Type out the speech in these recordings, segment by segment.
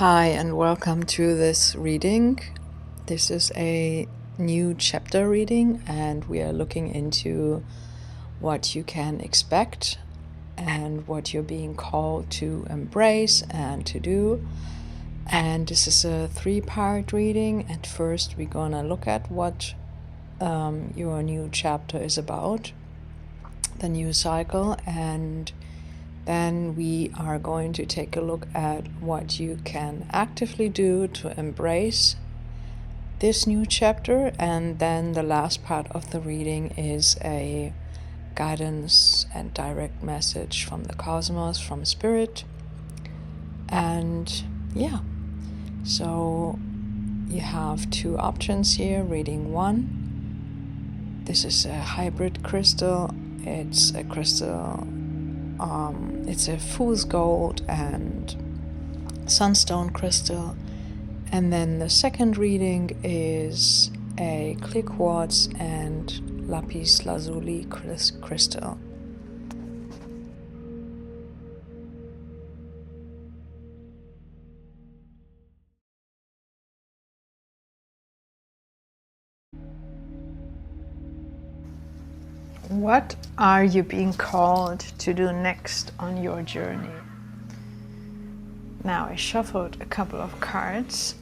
Hi and welcome to this reading. This is a new chapter reading and we are looking into what you can expect and what you're being called to embrace and to do. And this is a 3-part reading. At first we're gonna look at what your new chapter is about, the new cycle, and then we are going to take a look at what you can actively do to embrace this new chapter. And then the last part of the reading is a guidance and direct message from the cosmos, from spirit. And yeah, so you have 2 options here. Reading 1. This is a hybrid crystal. It's a crystal it's a fool's gold and sunstone crystal. And then the second reading is a clear quartz and lapis lazuli crystal. What are you being called to do next on your journey? Now I shuffled a couple of cards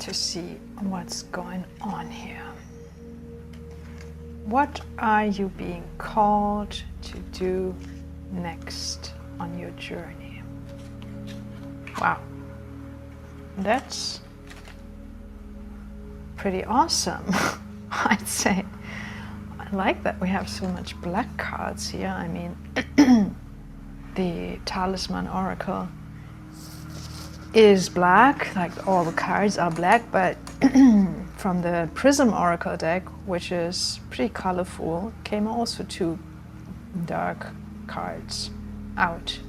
to see what's going on here. What are you being called to do next on your journey? Wow, that's pretty awesome, I'd say. I like that we have so much black cards here. I mean, the Talisman Oracle is black, like all the cards are black, but from the Prism Oracle deck, which is pretty colorful, came also 2 dark cards out.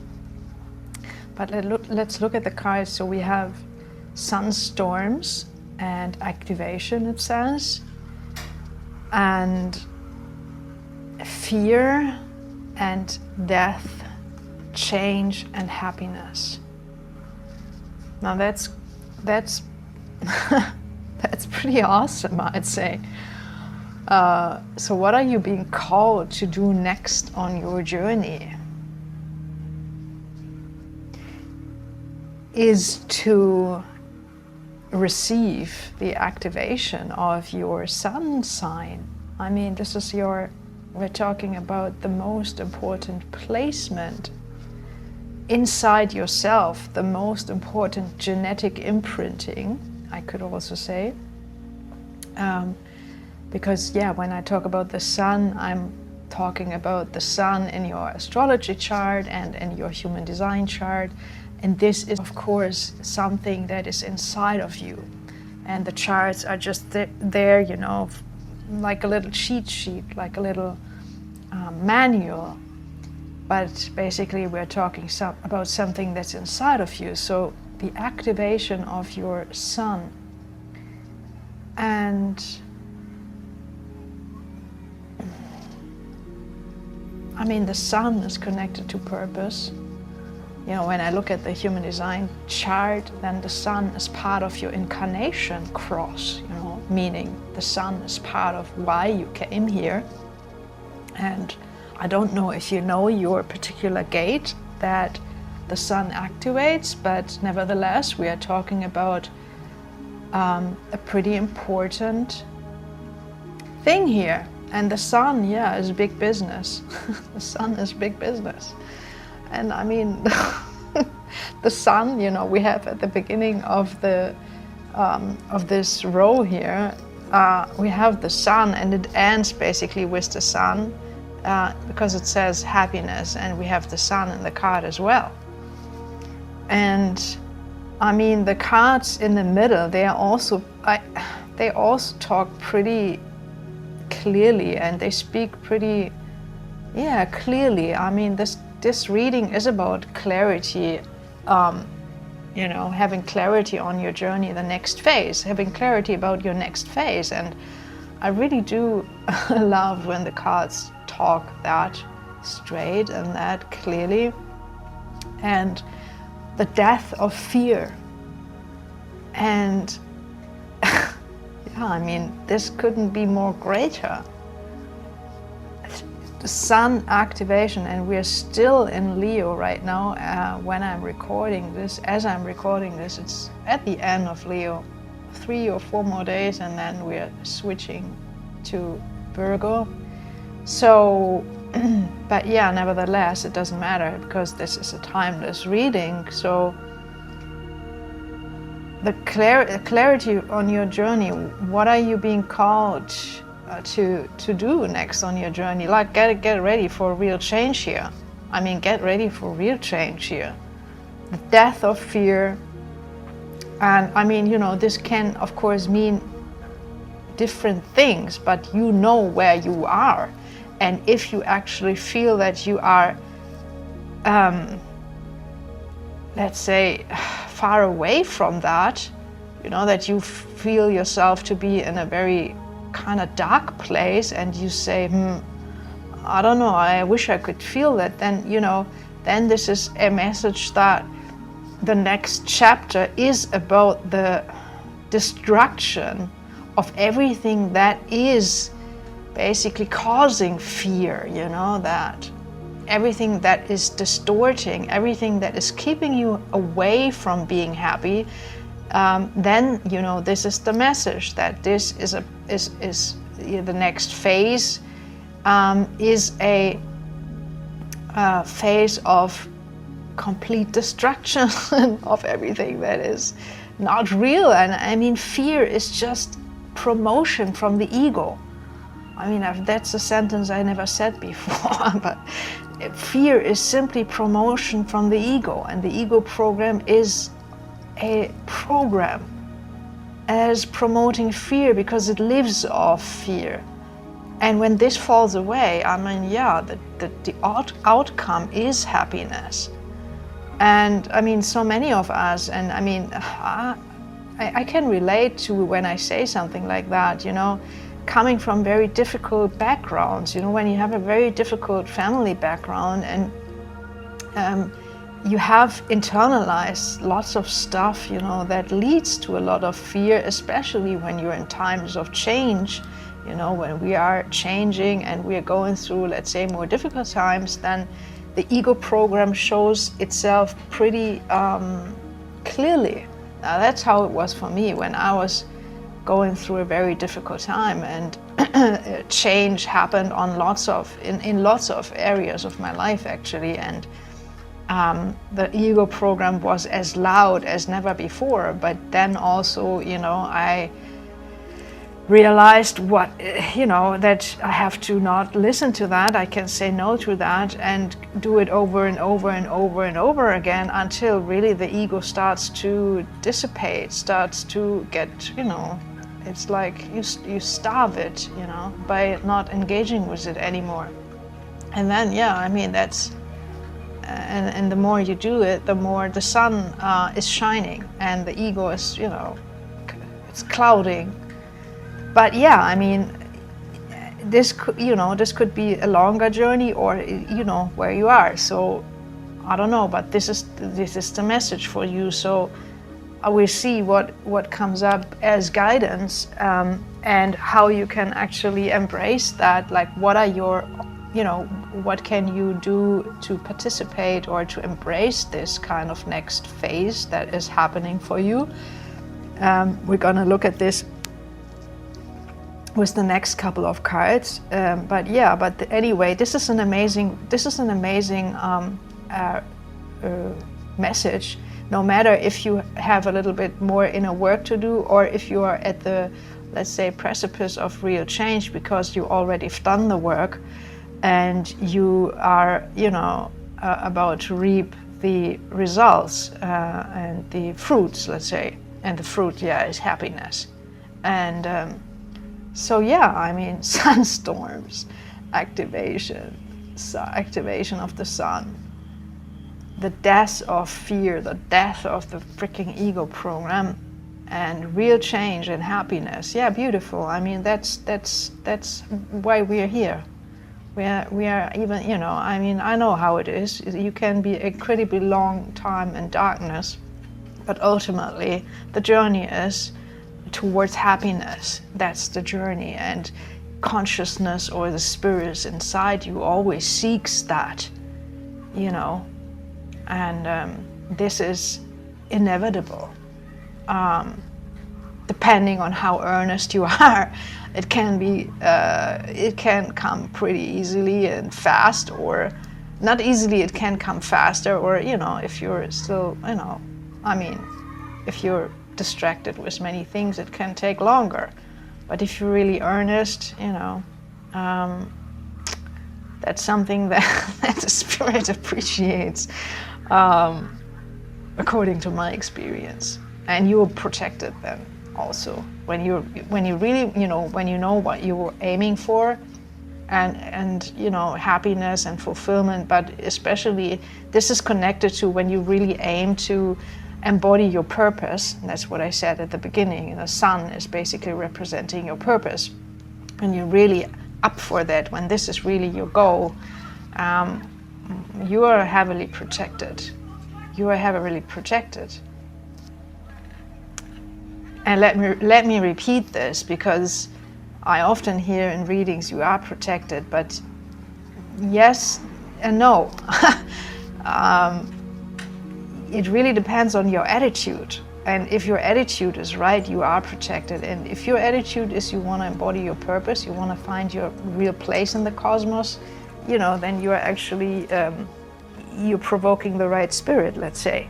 But let's look at the cards. So we have sunstorms and activation, it says, and fear and death, change and happiness. Now that's that's pretty awesome, I'd say. So what are you being called to do next on your journey? Is to receive the activation of your sun sign. I mean, this is we're talking about the most important placement inside yourself, the most important genetic imprinting, I could also say. Because yeah, when I talk about the sun, I'm talking about the sun in your astrology chart and in your human design chart. And this is, of course, something that is inside of you. And the charts are just there, you know, like a little cheat sheet, like a little manual. But basically we're talking about something that's inside of you. So the activation of your sun. And I mean, the sun is connected to purpose. You know, when I look at the human design chart, then the sun is part of your incarnation cross, you know, meaning the sun is part of why you came here. And I don't know if you know your particular gate that the sun activates, but nevertheless, we are talking about a pretty important thing here. And the sun, yeah, is big business. The sun is big business. And I mean, the sun, you know, we have at the beginning of this row here, we have the sun, and it ends basically with the sun, because it says happiness, and we have the sun in the card as well. And I mean, the cards in the middle, they also talk pretty clearly, and they speak pretty, yeah, clearly. I mean, this reading is about clarity, you know, having clarity on your journey, the next phase, having clarity about your next phase. And I really do love when the cards talk that straight and that clearly. And the death of fear. And yeah, I mean, this couldn't be more greater. The sun activation, and we're still in Leo right now when I'm recording this. As I'm recording this, it's at the end of Leo, 3 or 4 more days, and then we're switching to Virgo. So, but yeah, nevertheless, it doesn't matter because this is a timeless reading. So the clarity on your journey, what are you being called to do next on your journey? Like get ready for real change here. I mean, get ready for real change here. The death of fear. And I mean, you know, this can of course mean different things, but you know where you are. And if you actually feel that you are, let's say, far away from that, you know, that you feel yourself to be in a very kind of dark place, and you say, I don't know, I wish I could feel that, then, you know, then this is a message that the next chapter is about the destruction of everything that is basically causing fear, you know, that everything that is distorting, everything that is keeping you away from being happy, then, you know, this is the message that this is the next phase, is a phase of complete destruction of everything that is not real. And I mean, fear is just promotion from the ego. I mean, that's a sentence I never said before, but fear is simply promotion from the ego, and the ego program is a program as promoting fear because it lives off fear. And when this falls away, I mean, yeah, the outcome is happiness. And I mean, so many of us, and I mean, I can relate to when I say something like that, you know, coming from very difficult backgrounds, you know, when you have a very difficult family background and you have internalized lots of stuff, you know, that leads to a lot of fear, especially when you're in times of change, you know, when we are changing and we are going through, let's say, more difficult times, then the ego program shows itself pretty clearly. Now, that's how it was for me when I was going through a very difficult time, and change happened on in lots of areas of my life, actually, and the ego program was as loud as never before. But then also, you know, I realized that I have to not listen to that. I can say no to that and do it over and over and over and over again until really the ego starts to dissipate, starts to get, you know, it's like you starve it, you know, by not engaging with it anymore. And then, yeah, I mean, that's, and the more you do it, the more the sun is shining and the ego is, you know, it's clouding. But yeah, I mean, this could be a longer journey, or, you know, where you are. So I don't know, but this is the message for you. So I will see what comes up as guidance, and how you can actually embrace that. Like, what are your, you know, what can you do to participate or to embrace this kind of next phase that is happening for you? We're gonna look at this with the next couple of cards, anyway, this is an amazing message. No matter if you have a little bit more inner work to do, or if you are at the, let's say, precipice of real change because you already have done the work and you are, you know, about to reap the results and the fruits, let's say. And the fruit, yeah, is happiness. And so yeah, I mean, sunstorms, activation of the sun, the death of fear, the death of the freaking ego program, and real change and happiness. Yeah, beautiful. I mean, that's why we are here. We are even, you know, I mean, I know how it is. You can be incredibly long time in darkness But ultimately, the journey is towards happiness. That's the journey. And consciousness or the spirit inside you always seeks that, you know. And this is inevitable. Depending on how earnest you are, it can come pretty easily and fast, or not easily. It can come faster, or, you know, if you're still, you know, I mean, if you're distracted with many things, it can take longer. But if you're really earnest, you know, that's something that the spirit appreciates, according to my experience. And you're protected then also when you really, you know, when you know what you're aiming for, and you know, happiness and fulfillment. But especially this is connected to when you really aim to embody your purpose. And that's what I said at the beginning. The sun is basically representing your purpose, and you're really up for that. When this is really your goal, you are heavily protected. You are heavily protected. And let me repeat this, because I often hear in readings you are protected, but yes and no. It really depends on your attitude. And if your attitude is right, you are protected. And if your attitude is you want to embody your purpose, you want to find your real place in the cosmos, you know, then you are actually, you're provoking the right spirit, let's say.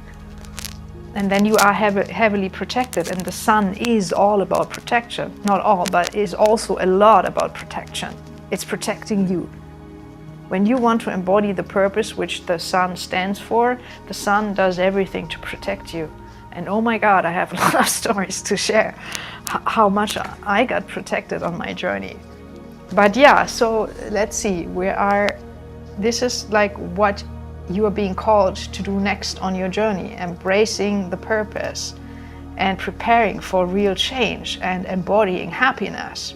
And then you are heavily protected. And the sun is all about protection. Not all, but is also a lot about protection. It's protecting you. When you want to embody the purpose which the sun stands for, the sun does everything to protect you. And oh my God, I have a lot of stories to share how much I got protected on my journey. But yeah, so let's see, this is like what you are being called to do next on your journey, embracing the purpose and preparing for real change and embodying happiness.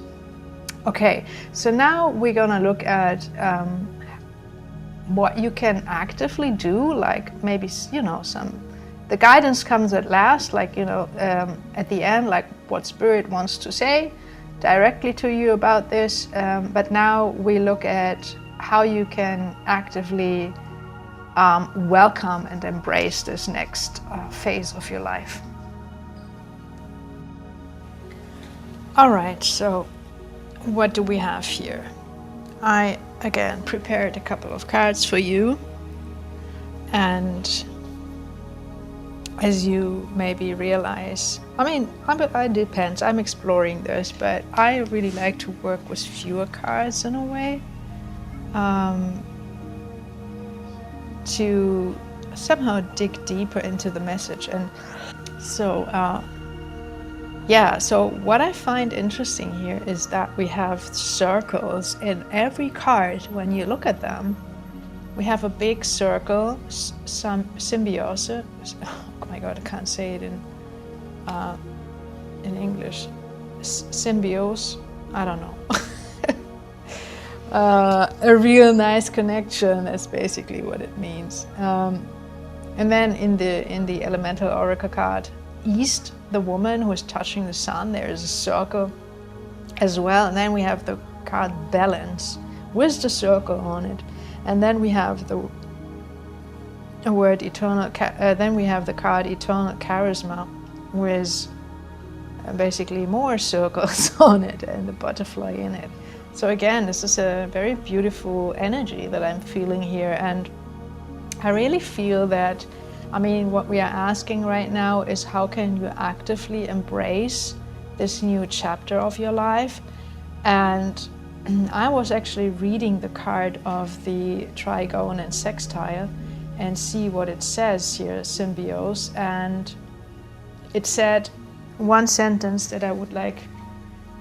Okay, so now we're gonna look at what you can actively do, like maybe, you know, the guidance comes at last, like, you know, at the end, like what Spirit wants to say directly to you about this. But now we look at how you can actively welcome and embrace this next phase of your life. All right, so what do we have here? I again prepared a couple of cards for you, and as you maybe realize, I mean, it depends, I'm exploring this, but I really like to work with fewer cards in a way, to somehow dig deeper into the message. And so so what I find interesting here is that we have circles in every card. When you look at them, we have a big circle, some symbiosis. Oh my God, I can't say it in English. Symbiose, I don't know. A real nice connection is basically what it means. And then in the elemental oracle card East, the woman who is touching the sun, there is a circle as well. And then we have the card Balance with the circle on it. And then we have the word eternal. Then we have the card Eternal Charisma with basically more circles on it and the butterfly in it. So again, this is a very beautiful energy that I'm feeling here, and I really feel that, I mean, what we are asking right now is how can you actively embrace this new chapter of your life. And I was actually reading the card of the Trigone and Sextile and see what it says here, Symbiose, and it said one sentence that I would like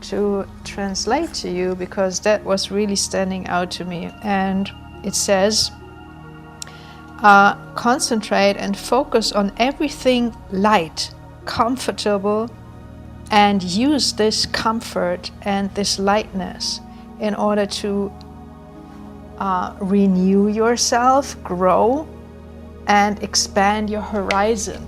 to translate to you, because that was really standing out to me. And it says, concentrate and focus on everything light, comfortable, and use this comfort and this lightness in order to renew yourself, grow, and expand your horizon.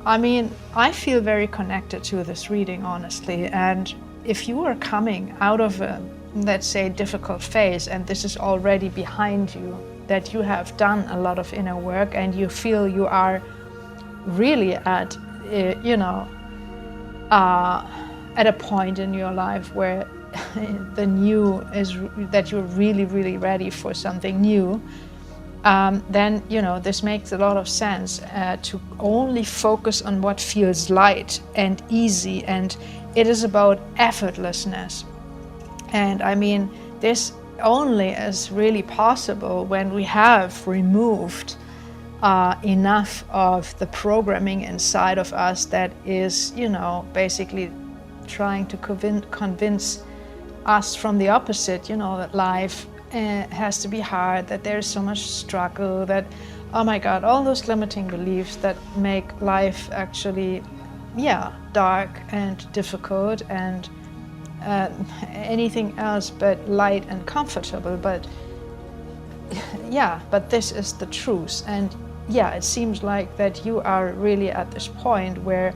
I mean, I feel very connected to this reading, honestly. And if you are coming out of a, let's say, difficult phase, and this is already behind you, that you have done a lot of inner work and you feel you are really at, at a point in your life where the new is, that you're really, really ready for something new, then, this makes a lot of sense to only focus on what feels light and easy, and it is about effortlessness. And I mean, this only is really possible when we have removed enough of the programming inside of us that is, basically trying to convince us from the opposite, that life has to be hard, that there's so much struggle, that, oh my God, all those limiting beliefs that make life actually, dark and difficult and anything else but light and comfortable. But but this is the truth. And it seems like that you are really at this point where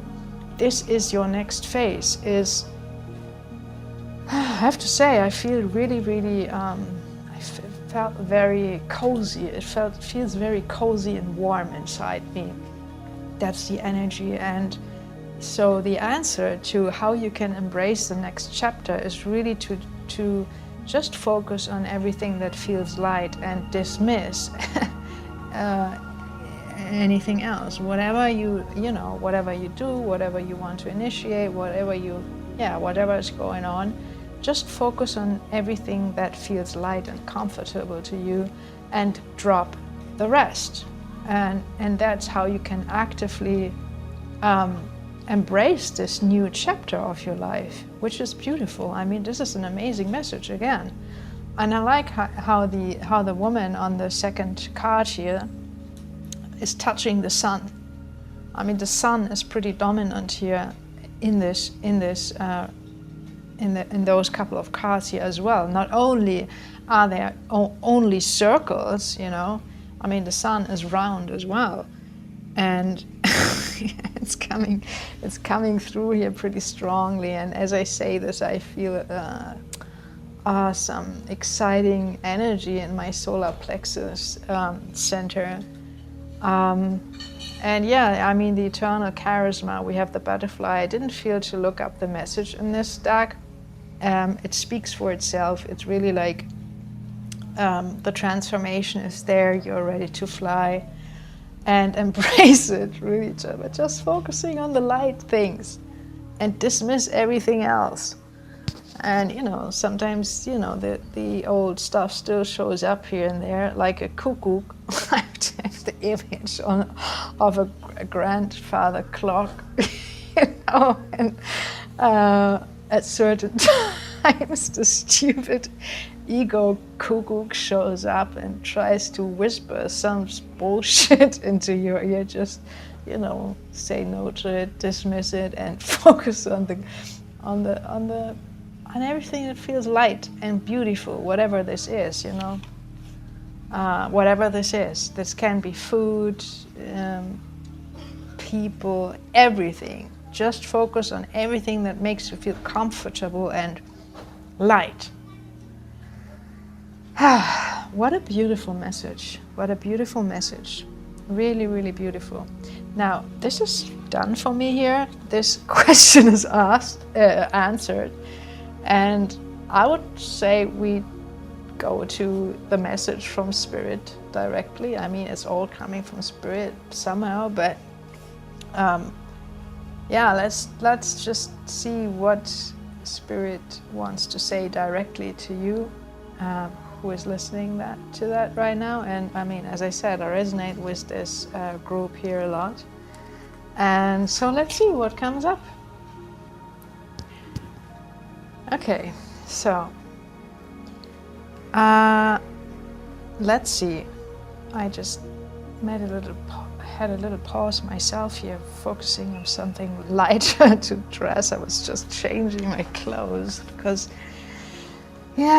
this is your next phase. I have to say, I feel really, really, felt very cozy. It feels very cozy and warm inside me. That's the energy. And so the answer to how you can embrace the next chapter is really to just focus on everything that feels light and dismiss anything else. Whatever whatever you do, whatever you want to initiate, whatever is going on, just focus on everything that feels light and comfortable to you and drop the rest. And that's how you can actively embrace this new chapter of your life, which is beautiful. I mean, this is an amazing message again. And I like how the woman on the second card here is touching the sun. I mean, the sun is pretty dominant here in those couple of cards here as well. Not only are there only circles, I mean, the sun is round as well, and it's coming through here pretty strongly. And as I say this, I feel some exciting energy in my solar plexus center. And I mean, the eternal charisma, we have the butterfly. I didn't feel to look up the message in this deck. It speaks for itself. It's really like the transformation is there. You're ready to fly and embrace it, really. But just focusing on the light things and dismiss everything else. And, sometimes, the old stuff still shows up here and there, like a cuckoo. I have the image of a grandfather clock, and at certain times the stupid ego cuckoo shows up and tries to whisper some bullshit into your ear. Just, say no to it, dismiss it, and focus on everything that feels light and beautiful, whatever this is, whatever this is. This can be food, people, everything. Just focus on everything that makes you feel comfortable and light. What a beautiful message. What a beautiful message. Really, really beautiful. Now, this is done for me here. This question is answered. And I would say we go to the message from Spirit directly. I mean, it's all coming from Spirit somehow, but let's just see what Spirit wants to say directly to you, who is listening to that right now. And I mean, as I said, I resonate with this group here a lot. And so let's see what comes up. Okay, so let's see. I just had a little pause myself here, focusing on something lighter to dress. I was just changing my clothes because,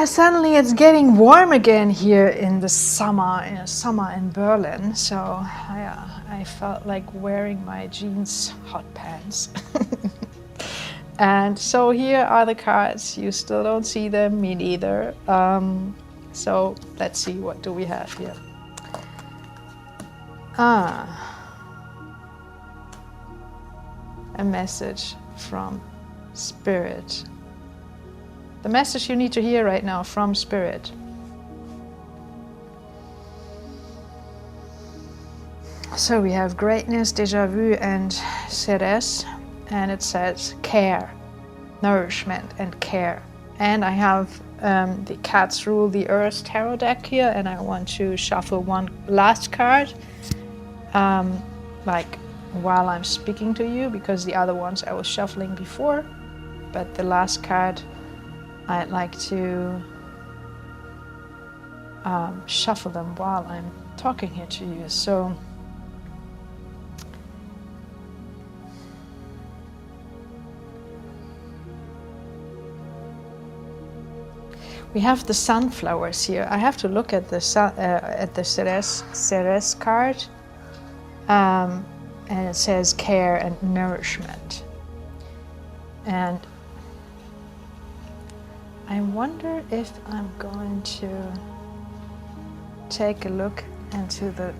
suddenly it's getting warm again here in the summer in Berlin. So I felt like wearing my jeans hot pants. And so here are the cards. You still don't see them, me neither. So let's see, what do we have here? A message from Spirit. The message you need to hear right now from Spirit. So we have greatness, déjà vu, and Ceres, and it says care, nourishment, and care. And I have the Cats Rule the Earth tarot deck here, and I want to shuffle one last card, like while I'm speaking to you, because the other ones I was shuffling before, but the last card I'd like to shuffle them while I'm talking here to you. So we have the sunflowers here. I have to look at the Ceres card, and it says care and nourishment. And I wonder if I'm going to take a look into the,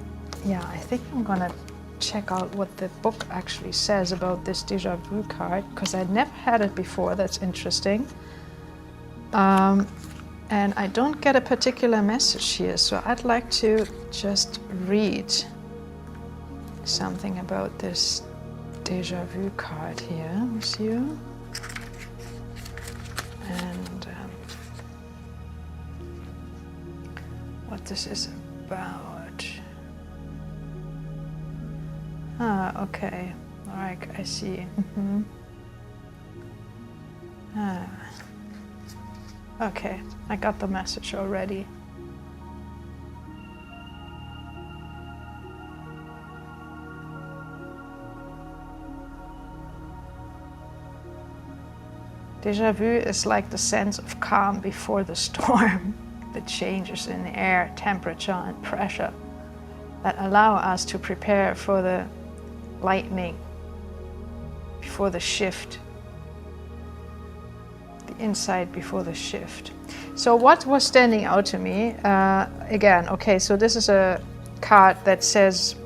I think I'm gonna check out what the book actually says about this déjà vu card, because I'd never had it before. That's interesting. And I don't get a particular message here, so I'd like to just read something about this déjà vu card here with you. And what this is about. Okay. All right, I see. Okay, I got the message already. Déjà vu is like the sense of calm before the storm, the changes in the air, temperature and pressure that allow us to prepare for the lightning, before the shift, the insight before the shift. So what was standing out to me, again, okay, so this is a card that says,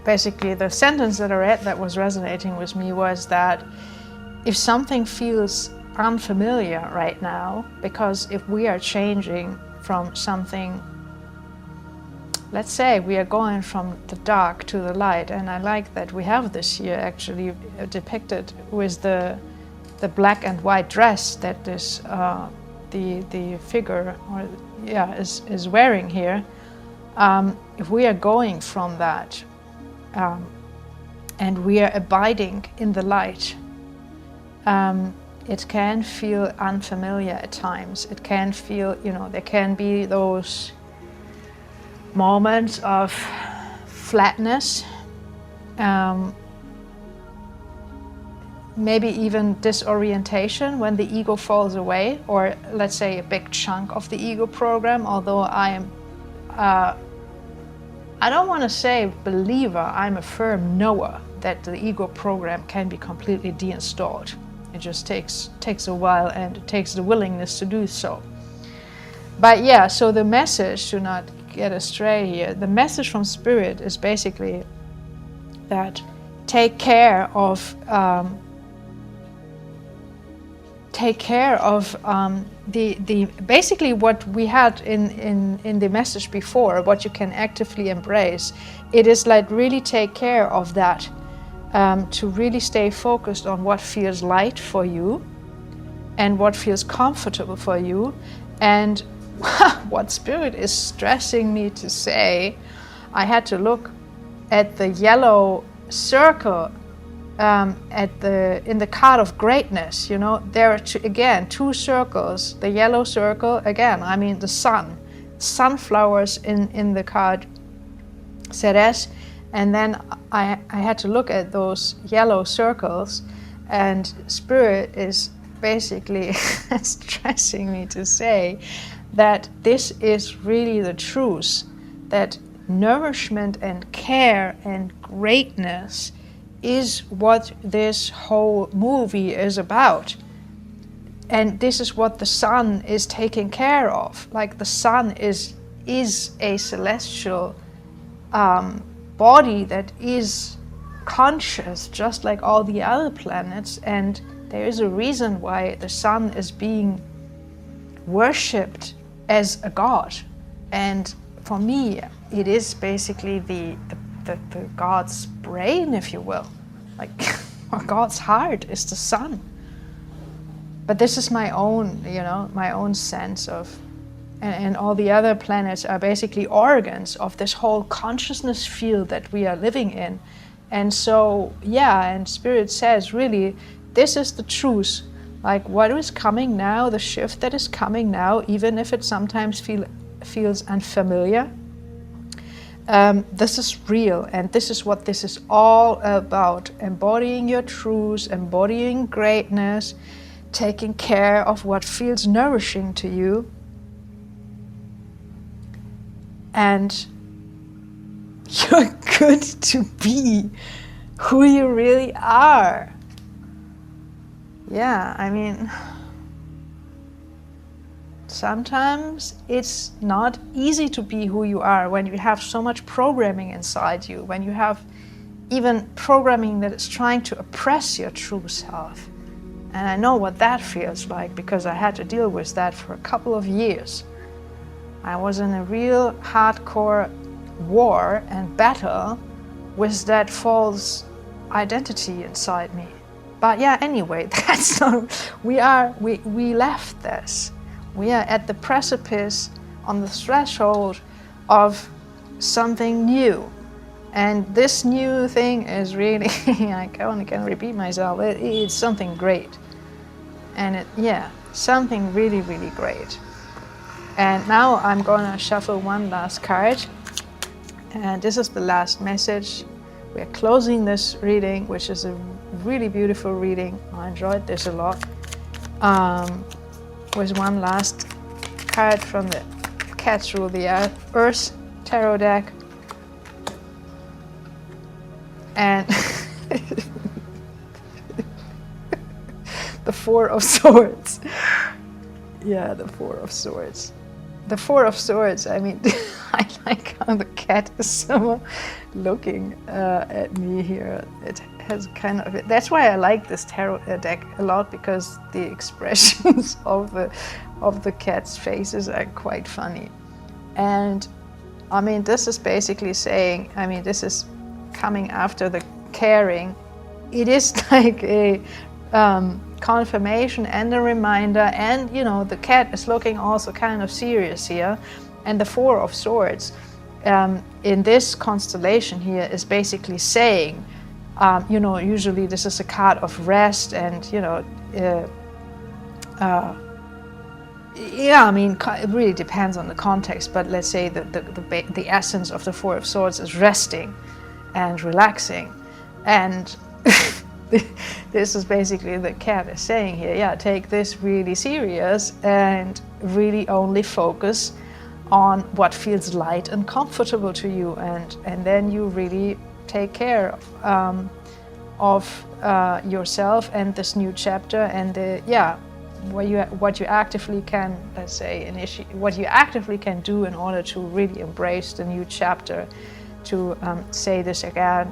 basically the sentence that I read that was resonating with me was that if something feels unfamiliar right now, because if we are changing from something, let's say we are going from the dark to the light, and I like that we have this here actually depicted with the black and white dress that this the figure is wearing here. If we are going from that and we are abiding in the light, it can feel unfamiliar at times. It can feel, there can be those moments of flatness, maybe even disorientation when the ego falls away, or let's say a big chunk of the ego program, although I don't want to say believer, I'm a firm knower that the ego program can be completely deinstalled. It just takes a while, and it takes the willingness to do so. But yeah, so the message, to not get astray here, the message from Spirit is basically that take care of the basically what we had in the message before, what you can actively embrace. It is like really take care of that, to really stay focused on what feels light for you and what feels comfortable for you. And what Spirit is stressing me to say, I had to look at the yellow circle in the card of greatness. There are two circles. The yellow circle, again, I mean the sun, sunflowers in the card Ceres, and then I had to look at those yellow circles, and Spirit is basically stressing me to say that this is really the truth, that nourishment and care and greatness is what this whole movie is about. And this is what the sun is taking care of. Like the sun is a celestial body that is conscious, just like all the other planets. And there is a reason why the sun is being worshipped as a god. And for me, it is basically the God's brain, if you will. Like God's heart is the sun. But this is my own, my own sense of, and all the other planets are basically organs of this whole consciousness field that we are living in. And so, and Spirit says, really, this is the truth. Like what is coming now, the shift that is coming now, even if it sometimes feels unfamiliar, this is real, and this is what this is all about. Embodying your truth, embodying greatness, taking care of what feels nourishing to you, and you're good to be who you really are. Yeah, I mean, sometimes it's not easy to be who you are when you have so much programming inside you, when you have even programming that is trying to oppress your true self. And I know what that feels like because I had to deal with that for a couple of years. I was in a real hardcore war and battle with that false identity inside me. But anyway, that's not, we left this. We are at the precipice, on the threshold of something new. And this new thing is really, I only can repeat myself, it's something great. And something really, really great. And now I'm gonna shuffle one last card. And this is the last message. We're closing this reading, which is a really beautiful reading. I enjoyed this a lot. With one last card from the Cats Rule the Earth tarot deck. And the Four of Swords. Yeah, the Four of Swords. The Four of Swords, I mean, I like how the cat is so looking at me here. It has kind of, that's why I like this tarot deck a lot, because the expressions of the cat's faces are quite funny. And I mean, this is basically saying, I mean, this is coming after the caring. It is like a confirmation and a reminder, and the cat is looking also kind of serious here. And the Four of Swords in this constellation here is basically saying, usually this is a card of rest and I mean, it really depends on the context, but let's say the essence of the Four of Swords is resting and relaxing. And this is basically the cat is saying here, take this really serious and really only focus on what feels light and comfortable to you, and then you really take care of yourself and this new chapter, and what you actively can, let's say, what you actively can do in order to really embrace the new chapter, to say this again,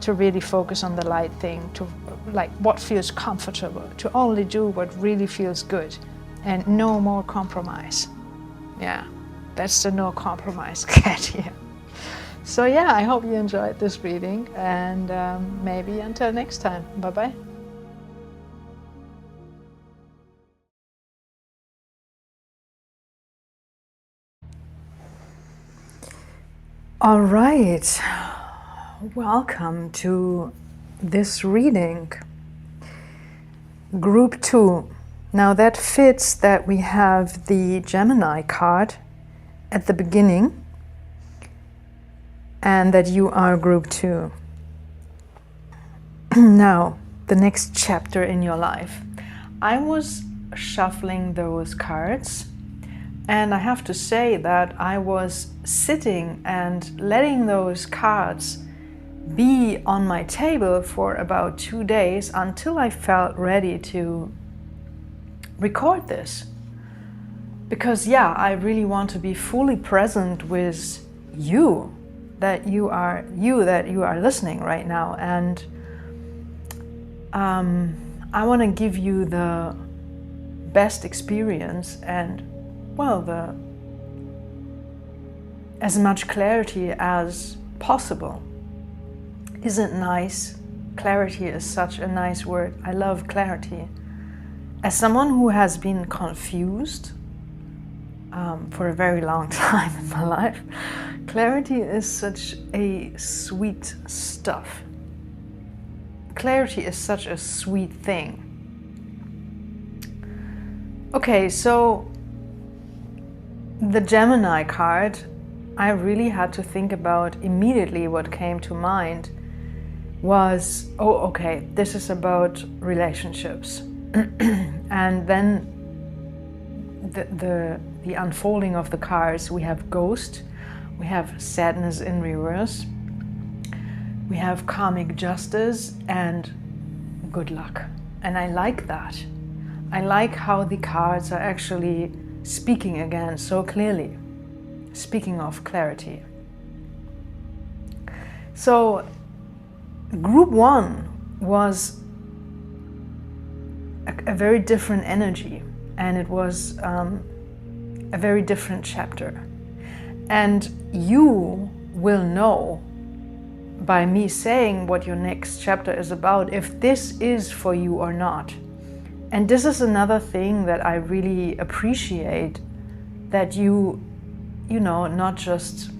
to really focus on the light thing, to like what feels comfortable, to only do what really feels good, and no more compromise. That's the no compromise cat here. So I hope you enjoyed this reading, and maybe until next time. Bye-bye. All right. Welcome to this reading. Group 2. Now that fits that we have the Gemini card at the beginning, and that you are group 2. Now, the next chapter in your life. I was shuffling those cards And I have to say that I was sitting and letting those cards be on my table for about 2 days until I felt ready to record this. Because yeah, I really want to be fully present with you, that you are listening right now. And I want to give you the best experience and, well, as much clarity as possible. Isn't nice? Clarity is such a nice word. I love clarity. As someone who has been confused for a very long time in my life, clarity is such a sweet stuff. Clarity is such a sweet thing. Okay, so the Gemini card, I really had to think about immediately. What came to mind was, oh, okay, this is about relationships. And then the unfolding of the cards, we have ghost, we have sadness in reverse, we have karmic justice, and good luck. And I like that. I like how the cards are actually speaking again so clearly. Speaking of clarity. So group 1 was a very different energy, and it was a very different chapter. And you will know by me saying what your next chapter is about if this is for you or not. And this is another thing that I really appreciate, that you know, not just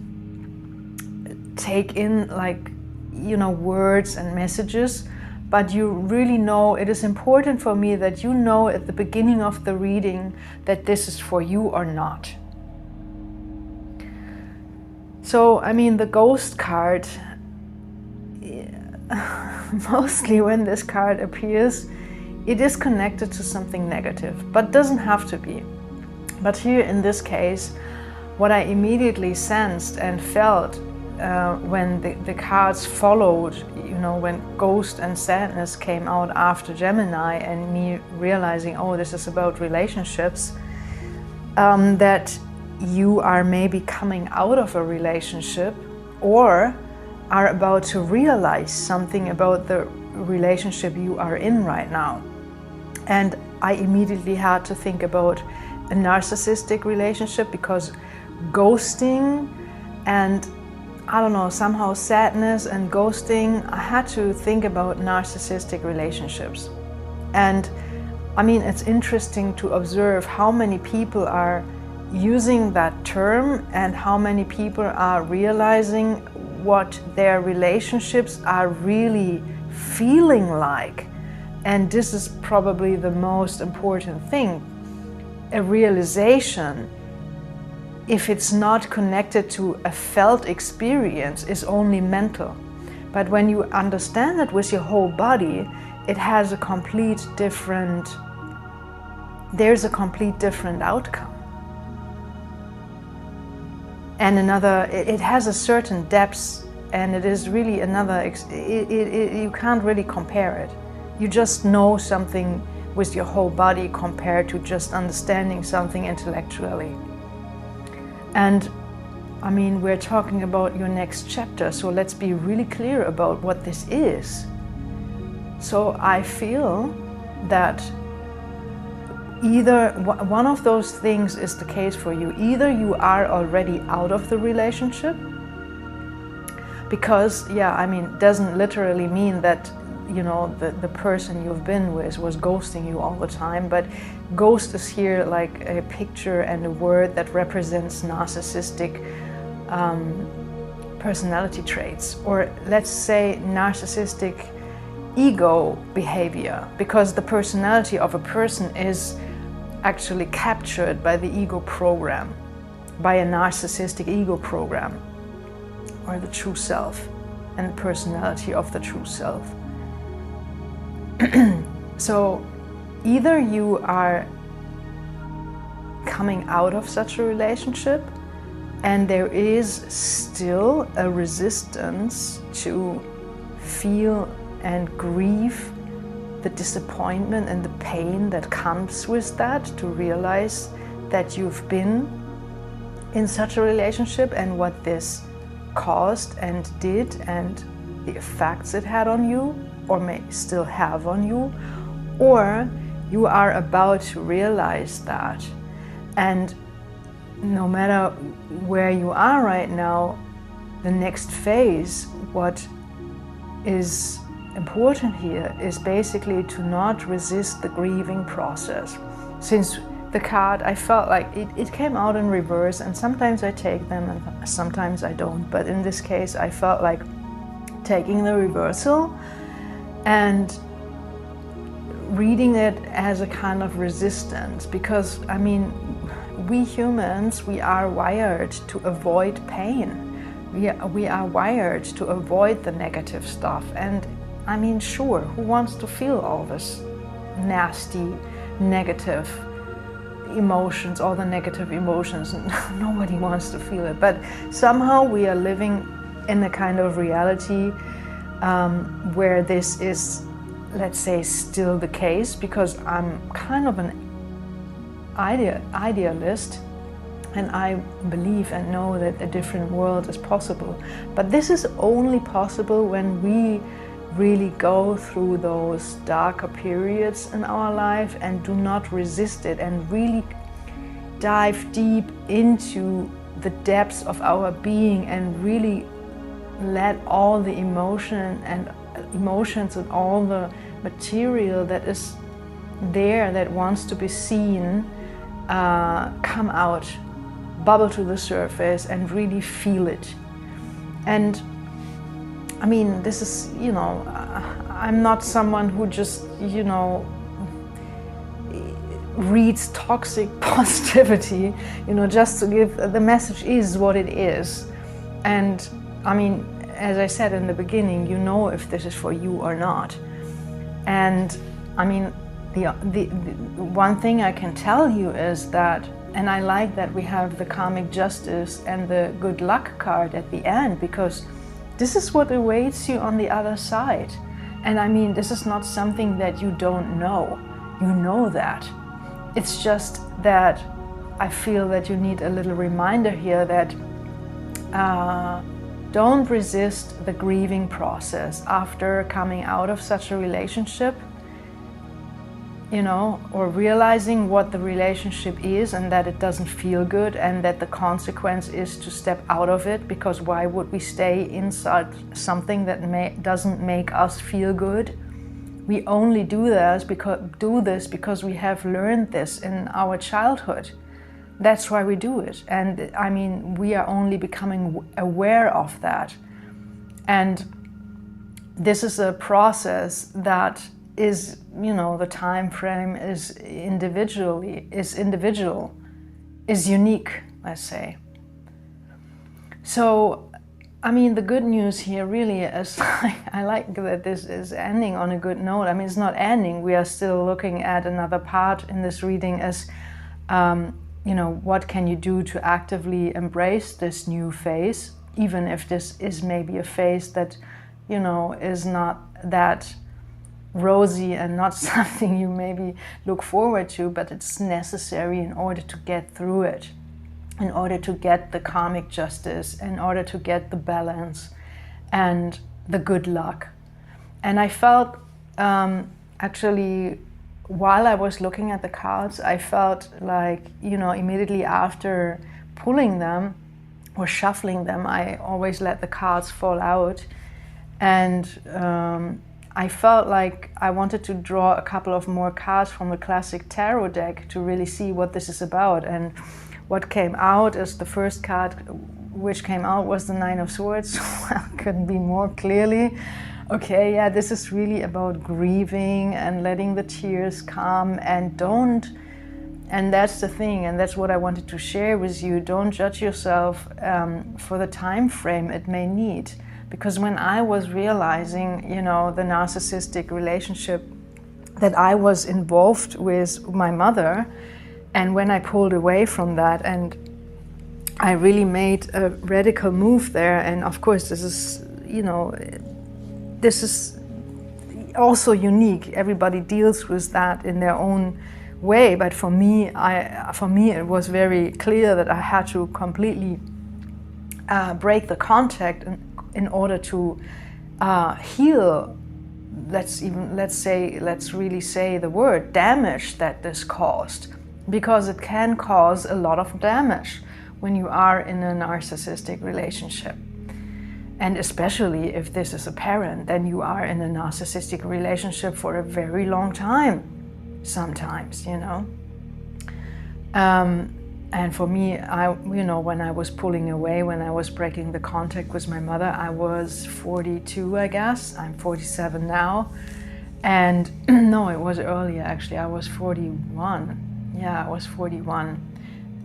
take in like, you know, words and messages, but you really know it is important for me that you know at the beginning of the reading that this is for you or not. So, I mean, the ghost card, mostly when this card appears, it is connected to something negative, but doesn't have to be. But here in this case, what I immediately sensed and felt when the cards followed, you know, when ghost and sadness came out after Gemini, and me realizing, oh, this is about relationships, that you are maybe coming out of a relationship or are about to realize something about the relationship you are in right now. And I immediately had to think about a narcissistic relationship, because ghosting and, I don't know, somehow sadness and ghosting, I had to think about narcissistic relationships. And I mean, it's interesting to observe how many people are using that term and how many people are realizing what their relationships are really feeling like. And this is probably the most important thing. A realization, if it's not connected to a felt experience, is only mental. But when you understand it with your whole body, it has a complete different, there's a complete different outcome. And another, it has a certain depth, and it is really another, you can't really compare it. You just know something with your whole body compared to just understanding something intellectually. And I mean, we're talking about your next chapter, so let's be really clear about what this is. So I feel that either one of those things is the case for you. Either you are already out of the relationship, because, yeah, I mean, it doesn't literally mean that, you know, the person you've been with was ghosting you all the time, but ghost is here like a picture and a word that represents narcissistic personality traits, or let's say narcissistic ego behavior, because the personality of a person is actually captured by the ego program, by a narcissistic ego program, or the true self and the personality of the true self. So either you are coming out of such a relationship, and there is still a resistance to feel and grieve the disappointment and the pain that comes with that, to realize that you've been in such a relationship and what this caused and did and the effects it had on you, or may still have on you, or you are about to realize that. And no matter where you are right now, the next phase, what is important here is basically to not resist the grieving process. Since the card, I felt like it came out in reverse, and sometimes I take them and sometimes I don't. But in this case, I felt like taking the reversal and reading it as a kind of resistance, because I mean, we humans, we are wired to avoid pain. We are wired to avoid the negative stuff. And I mean, sure, who wants to feel all this nasty, negative emotions, all the negative emotions? Nobody wants to feel it. But somehow we are living in a kind of reality where this is, let's say, still the case, because I'm kind of an idealist, and I believe and know that a different world is possible. But this is only possible when we really go through those darker periods in our life and do not resist it, and really dive deep into the depths of our being and really let all the emotions and all the material that is there that wants to be seen come out, bubble to the surface, and really feel it. And I mean, this is, I'm not someone who just, reads toxic positivity, just to give, the message is what it is. And I mean, as I said in the beginning, you know if this is for you or not. And I mean, the one thing I can tell you is that, and I like that we have the karmic justice and the good luck card at the end, because this is what awaits you on the other side. And I mean, this is not something that you don't know. You know that. It's just that I feel that you need a little reminder here that don't resist the grieving process after coming out of such a relationship, or realizing what the relationship is and that it doesn't feel good, and that the consequence is to step out of it, because why would we stay inside something that doesn't make us feel good? We only do this because we have learned this in our childhood. That's why we do it. And I mean, we are only becoming aware of that. And this is a process that is, the time frame is individual, is unique, let's say. So, I mean, the good news here really is, I like that this is ending on a good note. I mean, it's not ending. We are still looking at another part in this reading as, what can you do to actively embrace this new phase, even if this is maybe a phase that, is not that rosy and not something you maybe look forward to, but it's necessary in order to get through it, in order to get the karmic justice, in order to get the balance and the good luck. And I felt, actually, while I was looking at the cards, I felt like, immediately after pulling them or shuffling them, I always let the cards fall out. And I felt like I wanted to draw a couple of more cards from the classic tarot deck to really see what this is about. And what came out is the first card which came out was the Nine of Swords. Well, couldn't be more clearly. Okay, yeah, this is really about grieving and letting the tears come, and that's the thing, and that's what I wanted to share with you. Don't judge yourself for the time frame it may need. Because when I was realizing, the narcissistic relationship that I was involved with my mother, And when I pulled away from that, and I really made a radical move there, and of course this is, this is also unique. Everybody deals with that in their own way, but for me, it was very clear that I had to completely break the contact in order to heal. Let's really say the word damage that this caused, because it can cause a lot of damage when you are in a narcissistic relationship. And especially if this is apparent, then you are in a narcissistic relationship for a very long time, sometimes, And for me, when I was pulling away, when I was breaking the contact with my mother, I was 42, I guess. I'm 47 now. And no, it was earlier, actually. I was 41. Yeah, I was 41.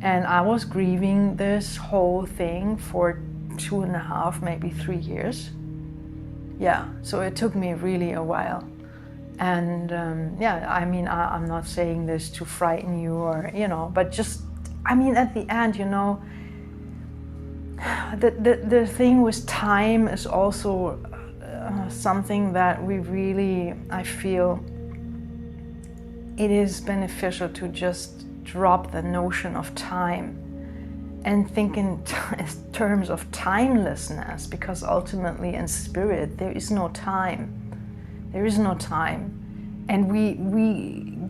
And I was grieving this whole thing for 2.5, maybe 3 years. Yeah, so it took me really a while. And I'm not saying this to frighten you or, but just, at the end, the thing with time is also something that we really, I feel it is beneficial to just drop the notion of time and think in terms of timelessness, because ultimately in spirit there is no time. There is no time. And we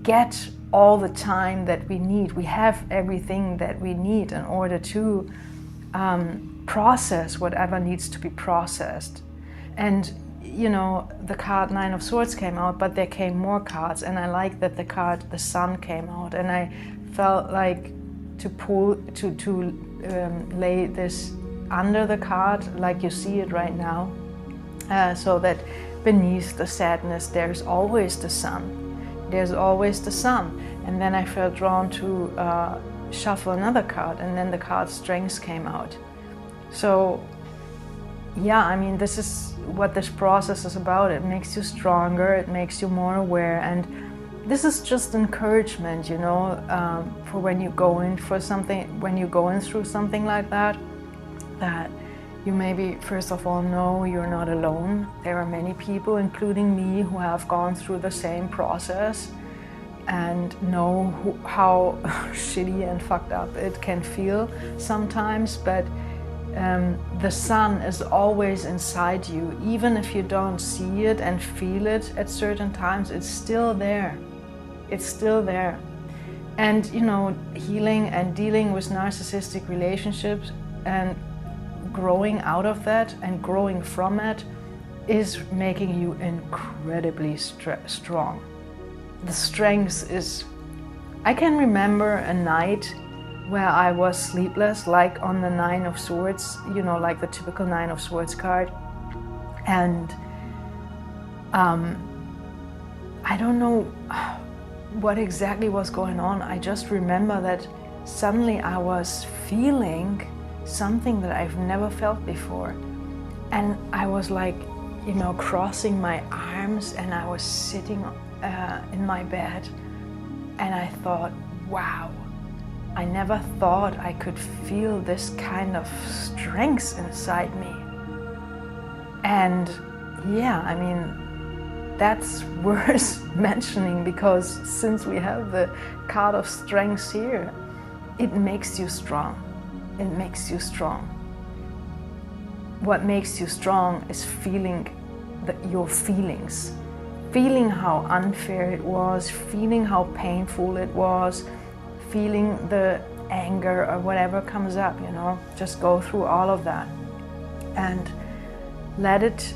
get all the time that we need. We have everything that we need in order to process whatever needs to be processed. And the card Nine of Swords came out, but there came more cards, and I like that the card the Sun came out, and I felt like to lay this under the card like you see it right now, so that beneath the sadness there's always the sun. There's always the sun. And then I felt drawn to shuffle another card, and then the card Strength came out. So yeah, this is what this process is about. It makes you stronger, it makes you more aware, and this is just encouragement, for when you go in for something, when you're going through something like that you maybe first of all know you're not alone. There are many people, including me, who have gone through the same process and know how shitty and fucked up it can feel sometimes, but the sun is always inside you. Even if you don't see it and feel it at certain times, it's still there. It's still there. And healing and dealing with narcissistic relationships and growing out of that and growing from it is making you incredibly strong. The strength is... I can remember a night where I was sleepless, like on the Nine of Swords, like the typical Nine of Swords card. And I don't know what exactly was going on. I just remember that suddenly I was feeling something that I've never felt before. And I was like, crossing my arms, and I was sitting in my bed, and I thought, wow, I never thought I could feel this kind of strength inside me. And yeah, that's worth mentioning, because since we have the card of strength here, it makes you strong. It makes you strong. What makes you strong is feeling your feelings. Feeling how unfair it was, feeling how painful it was, feeling the anger or whatever comes up, just go through all of that and let it,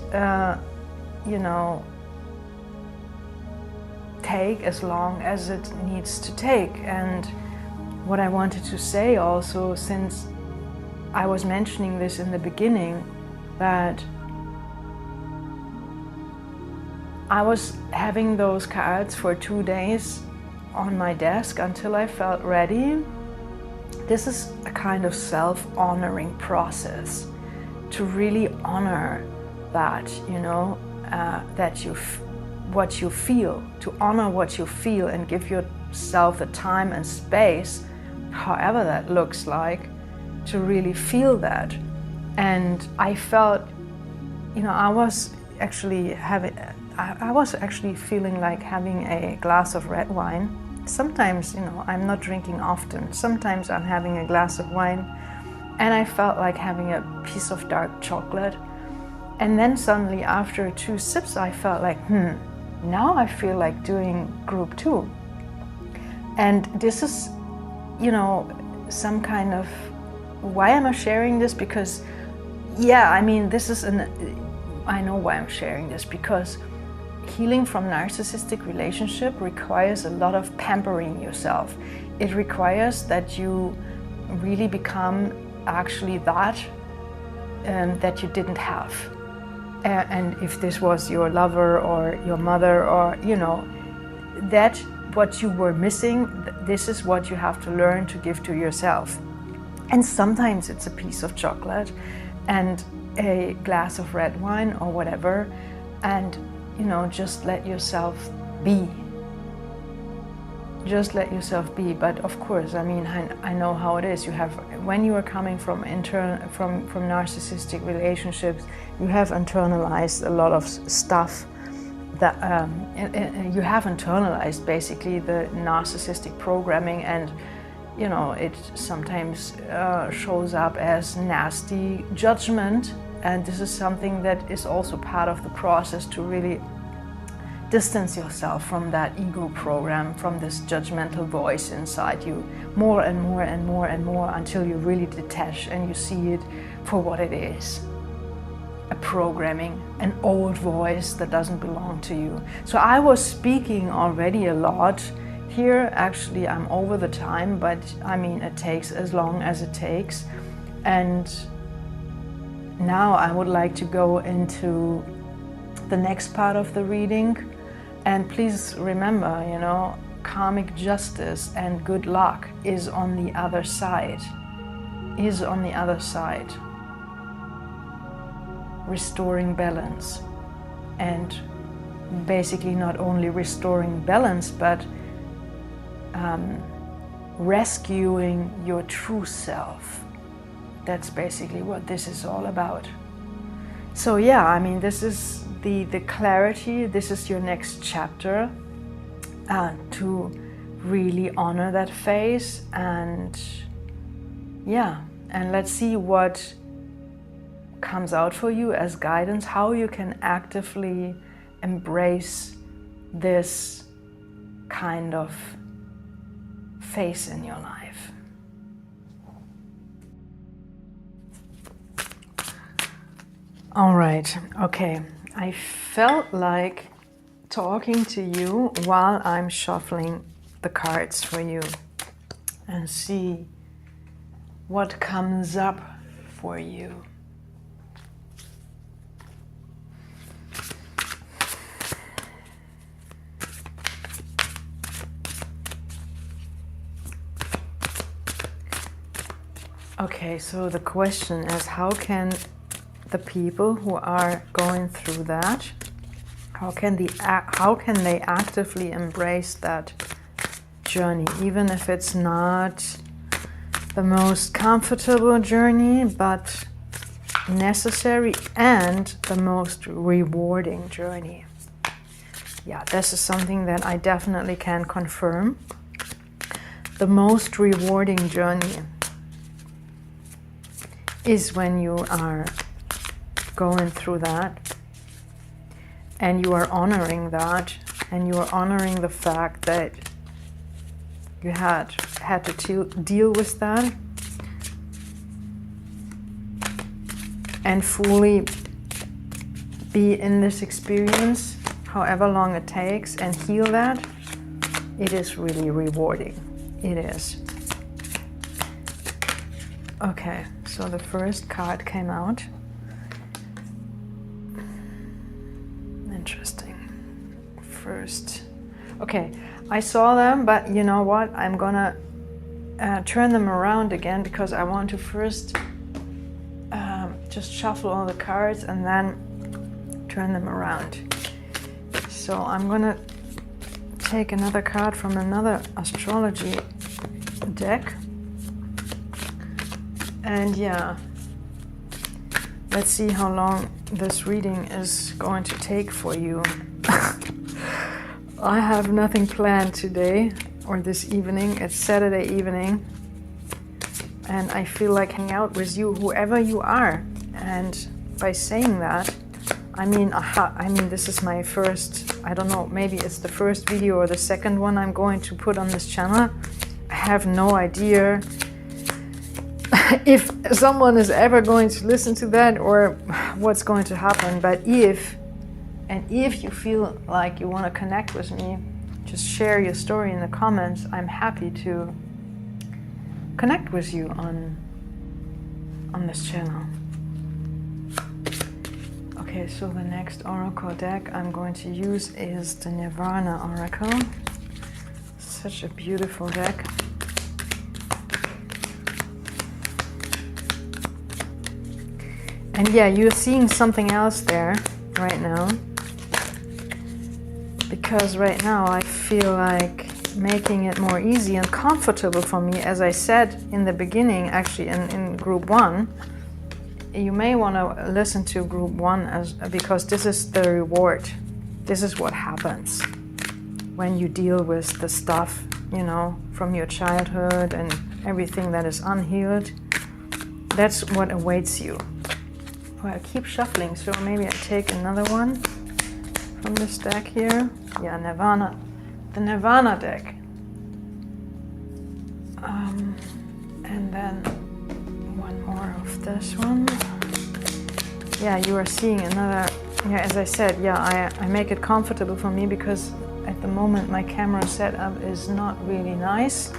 take as long as it needs to take. And what I wanted to say also, since I was mentioning this in the beginning, that I was having those cards for 2 days on my desk until I felt ready. This is a kind of self-honoring process to really honor that, what you feel, to honor what you feel and give yourself the time and space, however that looks like, to really feel that. And I felt, I was actually feeling like having a glass of red wine. Sometimes, I'm not drinking often. Sometimes I'm having a glass of wine, and I felt like having a piece of dark chocolate. And then suddenly, after 2 sips, I felt like, now I feel like doing group 2. And this is, some kind of, why am I sharing this? Because, I know why I'm sharing this, because healing from narcissistic relationship requires a lot of pampering yourself. It requires that you really become actually that you didn't have. And if this was your lover or your mother, or that what you were missing, this is what you have to learn to give to yourself. And sometimes it's a piece of chocolate and a glass of red wine or whatever, and just let yourself be. Just let yourself be. But of course, I know how it is. When you are coming from narcissistic relationships, you have internalized a lot of stuff that you have internalized basically the narcissistic programming, and it sometimes shows up as nasty judgment. And this is something that is also part of the process to really distance yourself from that ego program, from this judgmental voice inside you, more and more and more and more, until you really detach and you see it for what it is. A programming, an old voice that doesn't belong to you. So I was speaking already a lot here. Actually, I'm over the time, but it takes as long as it takes. And now I would like to go into the next part of the reading. And please remember, karmic justice and good luck is on the other side. Restoring balance. And basically not only restoring balance, but rescuing your true self. That's basically what this is all about. So this is the clarity. This is your next chapter, to really honor that phase, and let's see what comes out for you as guidance, how you can actively embrace this kind of phase in your life. All right, okay. I felt like talking to you while I'm shuffling the cards for you and see what comes up for you. Okay, so the question is, how can the people who are going through that, how can they actively embrace that journey, even if it's not the most comfortable journey, but necessary and the most rewarding journey? Yeah, this is something that I definitely can confirm. The most rewarding journey is when you are going through that, and you are honoring that, and you are honoring the fact that you had to deal with that, and fully be in this experience, however long it takes, and heal that. It is really rewarding. It is. Okay, so the first card came out. Interesting. First. Okay, I saw them, but you know what? I'm gonna turn them around again, because I want to first just shuffle all the cards and then turn them around. So I'm gonna take another card from another astrology deck. And yeah, let's see how long this reading is going to take for you. I have nothing planned today or this evening. It's Saturday evening. And I feel like hanging out with you, whoever you are. And by saying that, I mean, this is my first, I don't know, maybe it's the first video or the second one I'm going to put on this channel. I have no idea if someone is ever going to listen to that or what's going to happen. But if you feel like you want to connect with me, just share your story in the comments. I'm happy to connect with you on this channel. Okay, so the next oracle deck I'm going to use is the Nirvana Oracle. Such a beautiful deck. And yeah, you're seeing something else there right now. Because right now I feel like making it more easy and comfortable for me, as I said in the beginning, actually in group 1. You may want to listen to group 1 because this is the reward. This is what happens when you deal with the stuff, you know, from your childhood and everything that is unhealed. That's what awaits you. Well, I keep shuffling, so maybe I take another one from this deck here. Yeah, Nirvana. The Nirvana deck. And then one more of this one. Yeah, you are seeing another, yeah, as I said, yeah, I make it comfortable for me because at the moment my camera setup is not really nice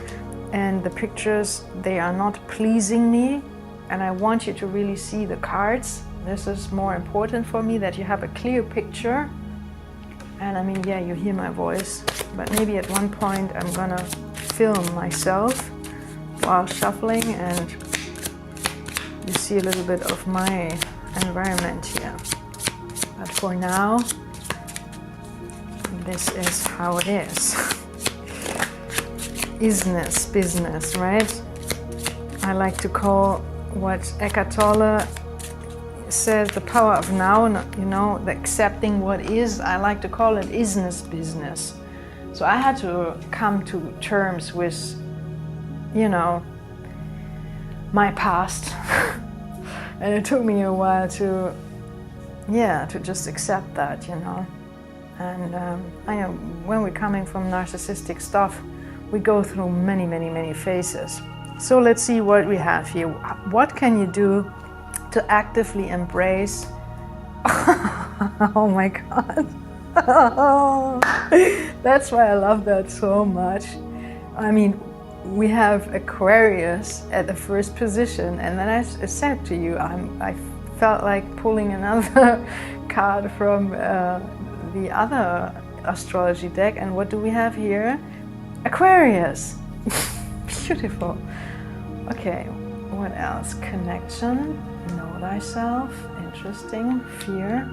and the pictures, they are not pleasing me, and I want you to really see the cards. This is more important for me, that you have a clear picture. And I mean, yeah, you hear my voice, but maybe at one point I'm gonna film myself while shuffling and you see a little bit of my environment here. But for now, this is how it is. Isness, business, right? I like to call what Eckhart Tolle says the power of now, you know, the accepting what is. I like to call it isness business. So I had to come to terms with, you know, my past. And it took me a while to just accept that, you know. And I know when we're coming from narcissistic stuff, we go through many, many, many phases. So let's see what we have here. What can you do to actively embrace? Oh my God. That's why I love that so much. I mean, we have Aquarius at the first position, and then I said to you, I felt like pulling another card from the other astrology deck, and what do we have here? Aquarius. Beautiful. Okay, what else? Connection, know thyself, interesting, fear,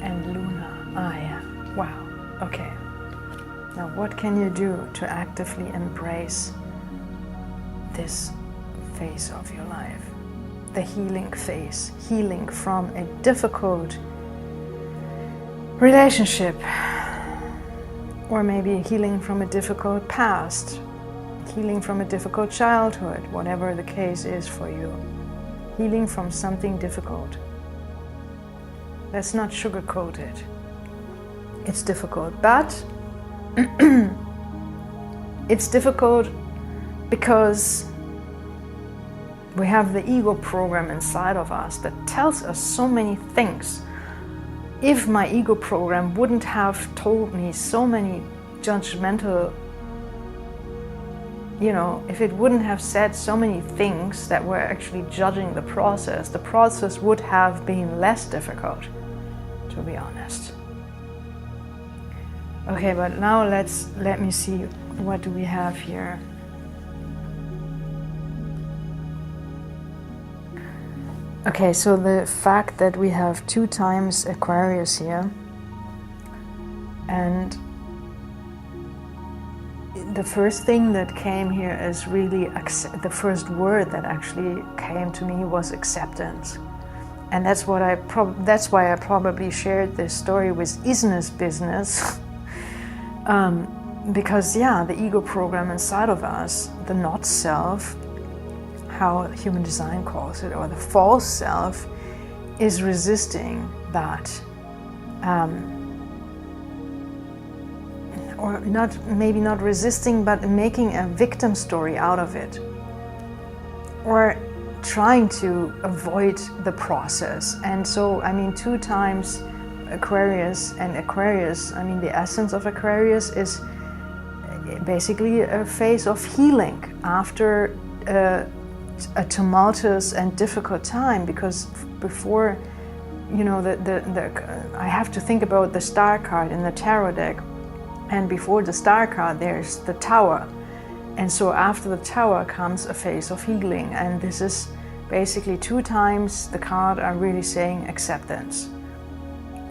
and Luna. Ah, yeah. Wow. Okay. Now, what can you do to actively embrace this phase of your life? The healing phase. Healing from a difficult relationship. Or maybe healing from a difficult past. Healing from a difficult childhood. Whatever the case is for you. Healing from something difficult. Let's not sugarcoat it. It's difficult, but it's difficult because we have the ego program inside of us that tells us so many things. If my ego program wouldn't have told me so many judgmental, you know, if it wouldn't have said so many things that were actually judging the process would have been less difficult, to be honest. Okay, but now let me see, what do we have here? Okay, so the fact that we have 2 times Aquarius here, And the first thing that came here is really, the first word that actually came to me was acceptance. And that's why I probably shared this story with business. Because yeah, the ego program inside of us, the not self, how human design calls it, or the false self, is resisting that. Or maybe not resisting, but making a victim story out of it. Or trying to avoid the process. And so, 2 times Aquarius, the essence of Aquarius is basically a phase of healing after a tumultuous and difficult time, because before, I have to think about the star card in the tarot deck, and before the star card there's the tower, and so after the tower comes a phase of healing, and this is basically 2 times the card are really saying acceptance.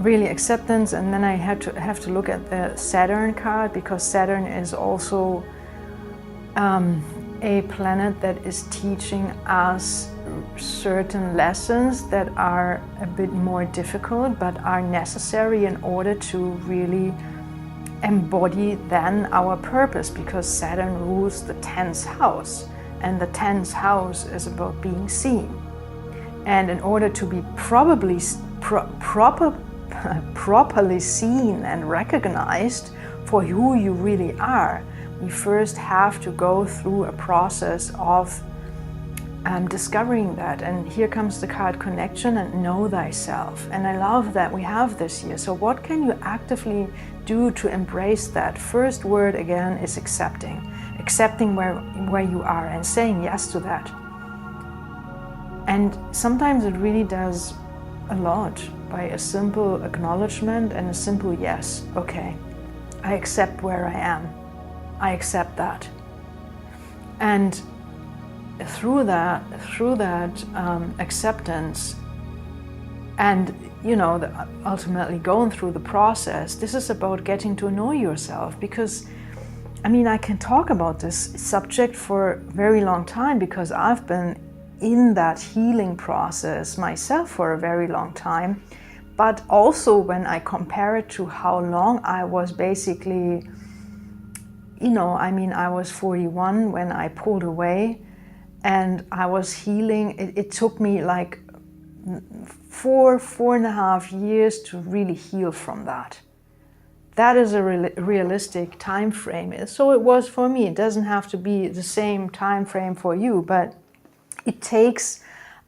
Really acceptance. And then I have to look at the Saturn card, because Saturn is also a planet that is teaching us certain lessons that are a bit more difficult, but are necessary in order to really embody then our purpose, because Saturn rules the 10th house, and the 10th house is about being seen. And in order to be properly seen and recognized for who you really are, we first have to go through a process of discovering that. And here comes the card connection and know thyself. And I love that we have this here. So what can you actively do to embrace that? First word again is accepting where you are and saying yes to that. And sometimes it really does a lot by a simple acknowledgement and a simple yes. Okay, I accept where I am. I accept that. And through that acceptance, and ultimately going through the process, this is about getting to know yourself. Because I can talk about this subject for a very long time, because I've been in that healing process myself for a very long time. But also when I compare it to how long I was basically, I was 41 when I pulled away, and I was healing. It took me like 4.5 years to really heal from that. That is a realistic time frame. So it was for me. It doesn't have to be the same time frame for you, but it takes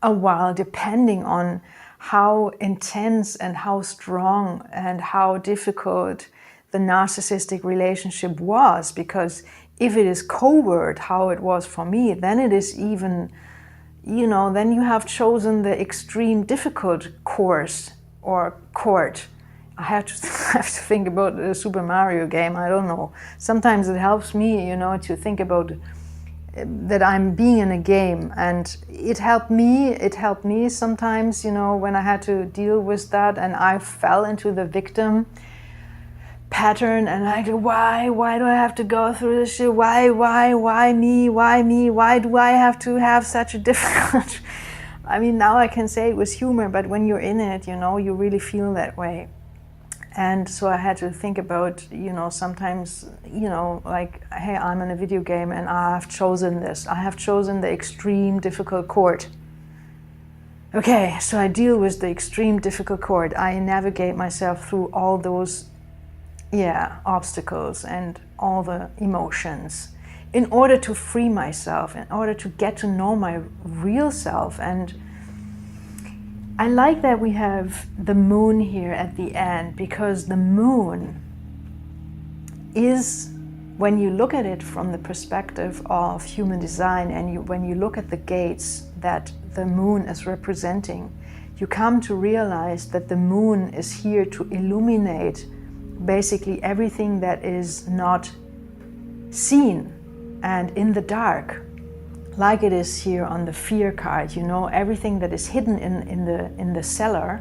a while depending on how intense and how strong and how difficult the narcissistic relationship was. Because if it is covert, how it was for me, then it is even, then you have chosen the extreme difficult course or court. I have to think about the Super Mario game. I don't know. Sometimes it helps me, to think about that I'm being in a game, and it helped me sometimes, when I had to deal with that, and I fell into the victim pattern, and I go, why do I have to go through this shit? Why me? Why do I have to have such a difficult now I can say it was humor, but when you're in it, you really feel that way. And so I had to think about, sometimes, like, hey, I'm in a video game and I have chosen this. I have chosen the extreme difficult court. Okay, so I deal with the extreme difficult court. I navigate myself through all those, obstacles and all the emotions in order to free myself, in order to get to know my real self. And I like that we have the moon here at the end, because the moon is, when you look at it from the perspective of human design, and when you look at the gates that the moon is representing, you come to realize that the moon is here to illuminate basically everything that is not seen and in the dark. Like it is here on the fear card, everything that is hidden in the cellar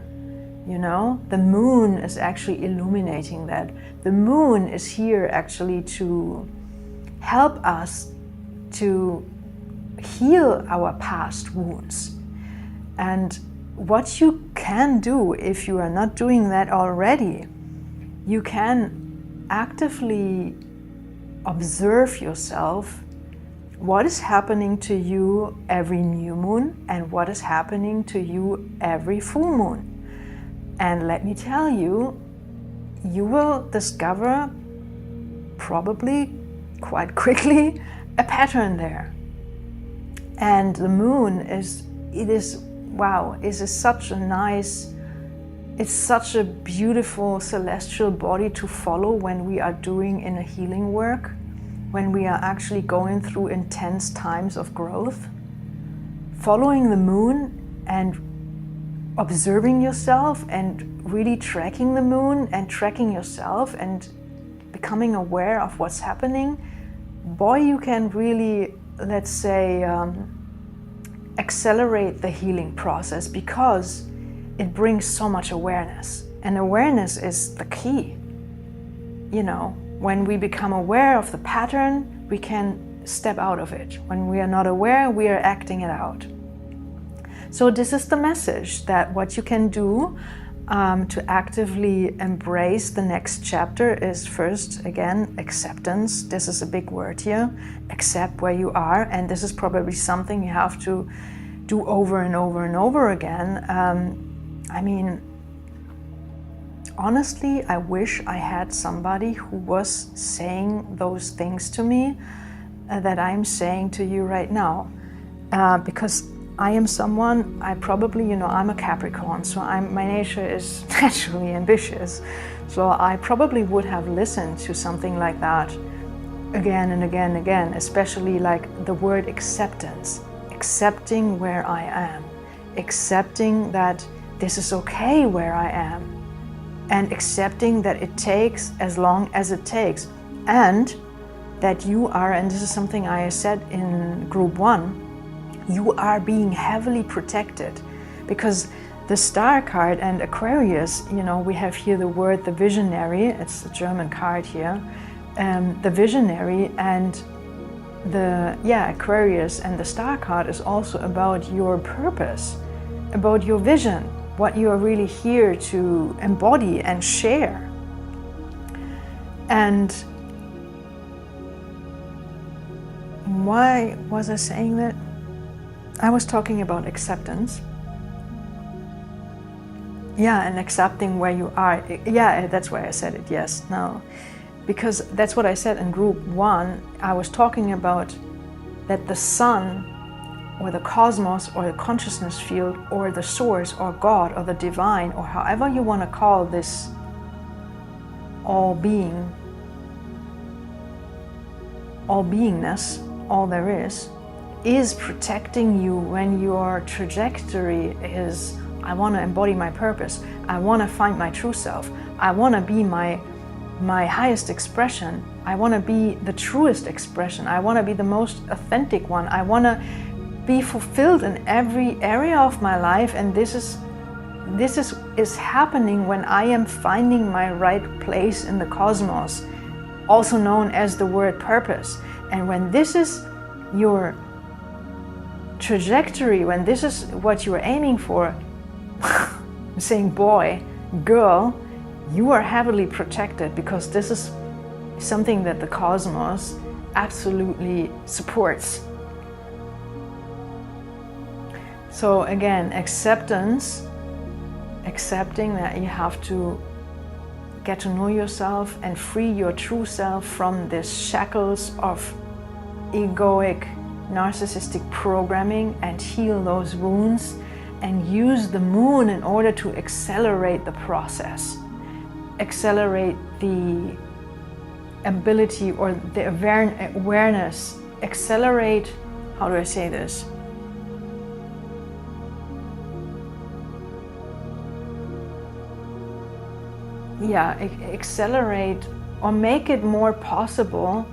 You know, the moon is actually illuminating that. The moon is here actually to help us to heal our past wounds. And what you can do, if you are not doing that already, you can actively observe yourself, what is happening to you every new moon and what is happening to you every full moon. And let me tell you, you will discover probably quite quickly a pattern there. And the moon is such a nice, it's such a beautiful celestial body to follow when we are doing inner healing work, when we are actually going through intense times of growth. Following the moon and observing yourself and really tracking the moon and tracking yourself and becoming aware of what's happening, boy, you can really, let's say, accelerate the healing process, because it brings so much awareness. And awareness is the key. You know, when we become aware of the pattern, we can step out of it. When we are not aware, we are acting it out. So this is the message, that what you can do to actively embrace the next chapter is, first, again, acceptance. This is a big word here. Accept where you are, and this is probably something you have to do over and over and over again. I mean, honestly, I wish I had somebody who was saying those things to me that I'm saying to you right now, because I am someone, I probably, I'm a Capricorn, so my nature is naturally ambitious. So I probably would have listened to something like that again and again and again, especially like the word acceptance. Accepting where I am. Accepting that this is okay where I am. And accepting that it takes as long as it takes. And that you are, and this is something I said in group 1, you are being heavily protected, because the star card and Aquarius, we have here the word the visionary, it's the German card here, the visionary, and Aquarius and the star card is also about your purpose, about your vision, what you are really here to embody and share. And why was I saying that? I was talking about acceptance. Yeah, and accepting where you are. Yeah, that's why I said it, yes. No, because that's what I said in group 1. I was talking about that the sun or the cosmos or the consciousness field or the source or God or the divine, or however you want to call this all being, all beingness, all there is protecting you when your trajectory is, I want to embody my purpose, I want to find my true self, I want to be my highest expression, I want to be the truest expression, I want to be the most authentic one, I want to be fulfilled in every area of my life. And this is happening when I am finding my right place in the cosmos, also known as the word purpose. And when this is your trajectory, when this is what you are aiming for, I'm saying boy, girl, you are heavily protected, because this is something that the cosmos absolutely supports. So again, acceptance, accepting that you have to get to know yourself and free your true self from the shackles of egoic, narcissistic programming, and heal those wounds, and use the moon in order to accelerate the process, accelerate the ability or the awareness, accelerate, how do I say this? Accelerate or make it more possible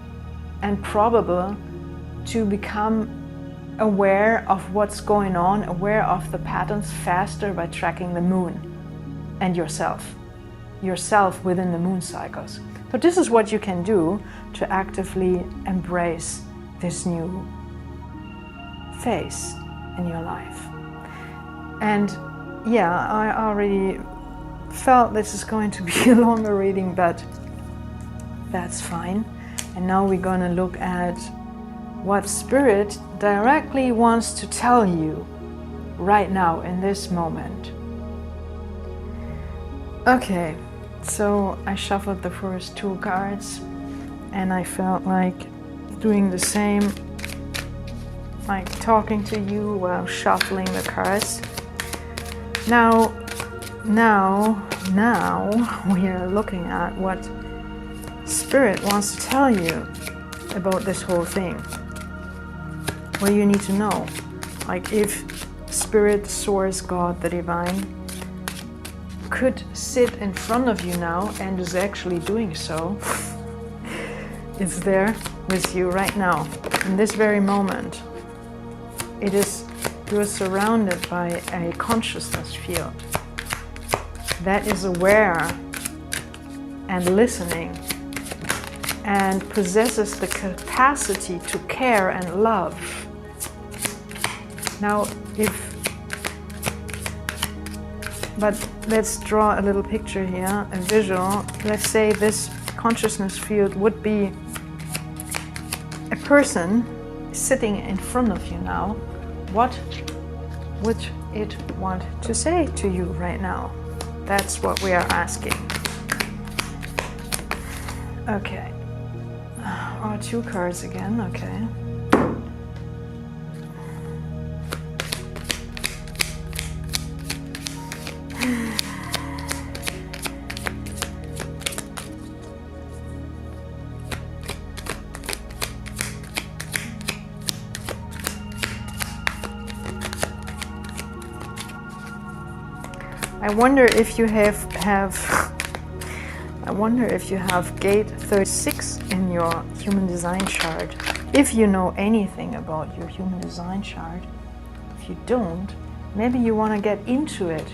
and probable to become aware of what's going on, aware of the patterns faster by tracking the moon. and yourself within the moon cycles. So this is what you can do to actively embrace this new phase in your life. And yeah, I already felt this is going to be a longer reading, but that's fine. And now we're going to look at what Spirit directly wants to tell you right now in this moment. Okay, so I shuffled the first 2 cards and I felt like doing the same, like talking to you while shuffling the cards. Now we are looking at what Spirit wants to tell you about this whole thing. What you need to know. Like if Spirit, Source, God, the Divine could sit in front of you now and is actually doing so. It's there with you right now, in this very moment. You're surrounded by a consciousness field that is aware and listening and possesses the capacity to care and love. Now, but let's draw a little picture here, a visual. Let's say this consciousness field would be a person sitting in front of you now. What would it want to say to you right now? That's what we are asking. Okay. Oh, 2 cards again, okay. I wonder if you have gate 36 in your human design chart. If you know anything about your human design chart, if you don't, maybe you want to get into it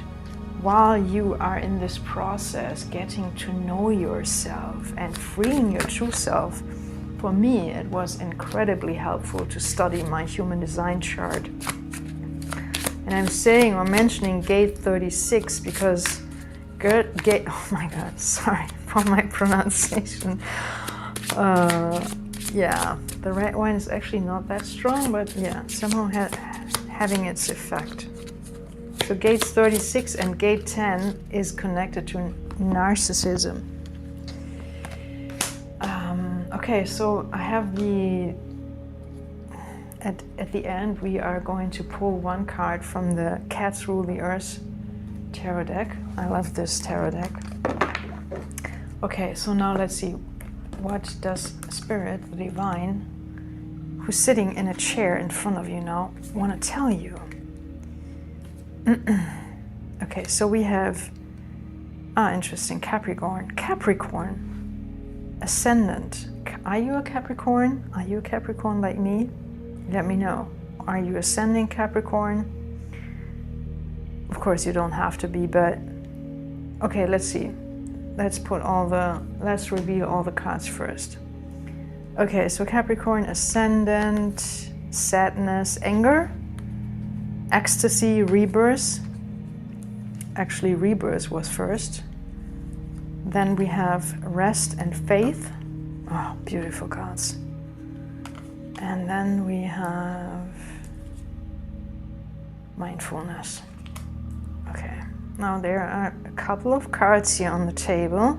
while you are in this process, getting to know yourself and freeing your true self. For me, it was incredibly helpful to study my human design chart. And I'm saying or mentioning gate 36 because oh my God, sorry for my pronunciation. Yeah, the red wine is actually not that strong, but yeah, somehow having its effect. So gates 36 and gate 10 is connected to narcissism. Okay, so I have at the end, we are going to pull 1 card from the Cats Rule the Earth tarot deck. I love this tarot deck. Okay, so now let's see. What does Spirit, the Divine, who's sitting in a chair in front of you now, want to tell you? Okay, so we have, interesting, Capricorn. Capricorn, ascendant. Are you a Capricorn? Are you a Capricorn like me? Let me know. Are you ascending Capricorn? Of course, you don't have to be, but okay, let's see. Let's reveal all the cards first. Okay, so Capricorn, ascendant, sadness, anger, ecstasy, rebirth. Actually, rebirth was first. Then we have rest and faith. Oh, beautiful cards. And then we have mindfulness. Okay, now there are a couple of cards here on the table.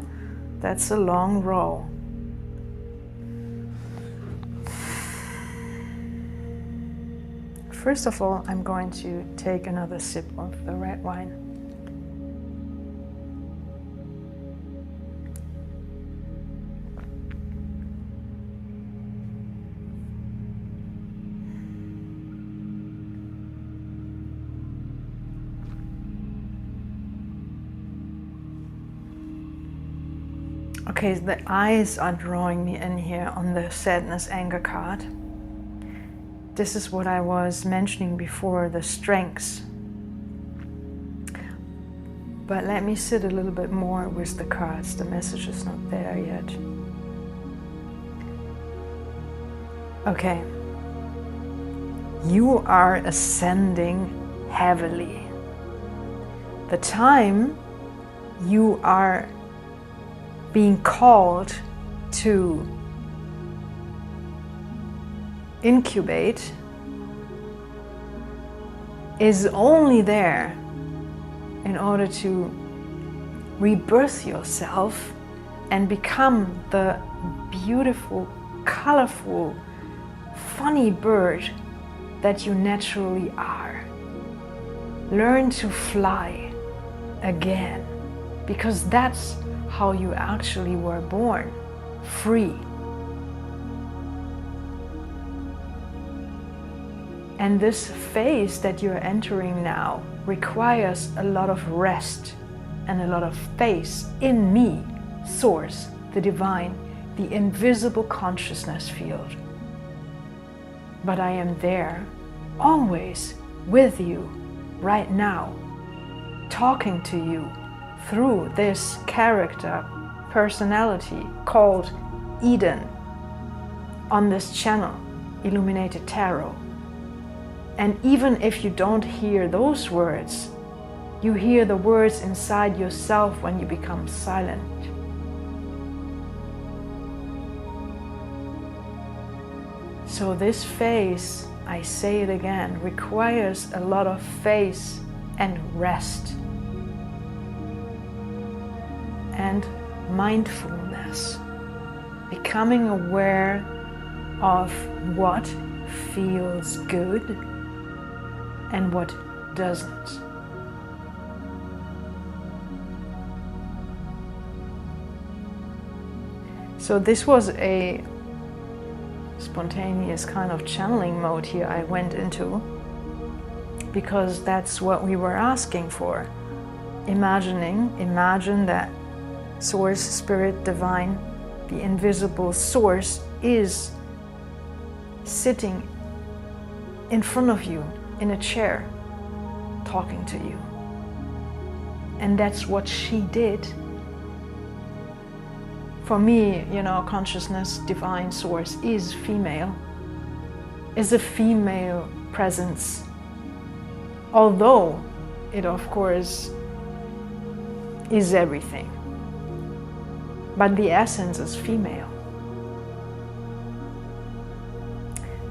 That's a long row. First of all, I'm going to take another sip of the red wine. Okay, the eyes are drawing me in here on the sadness, anger card. This is what I was mentioning before, the strengths. But let me sit a little bit more with the cards. The message is not there yet. Okay. You are ascending heavily. The time you are being called to incubate is only there in order to rebirth yourself and become the beautiful, colorful, funny bird that you naturally are. Learn to fly again, because that's how you actually were born, free. And this phase that you're entering now requires a lot of rest and a lot of faith in me, Source, the divine, the invisible consciousness field. But I am there, always with you, right now, talking to you through this character, personality called Eden on this channel, Illuminated Tarot. And even if you don't hear those words, you hear the words inside yourself when you become silent. So this phase, I say it again, requires a lot of faith and rest and mindfulness, becoming aware of what feels good and what doesn't. So this was a spontaneous kind of channeling mode here I went into, because that's what we were asking for. Imagine that Source, Spirit, Divine, the invisible Source is sitting in front of you in a chair, talking to you. And that's what she did. For me, consciousness, divine source is female, is a female presence. Although it, of course, is everything. But the essence is female.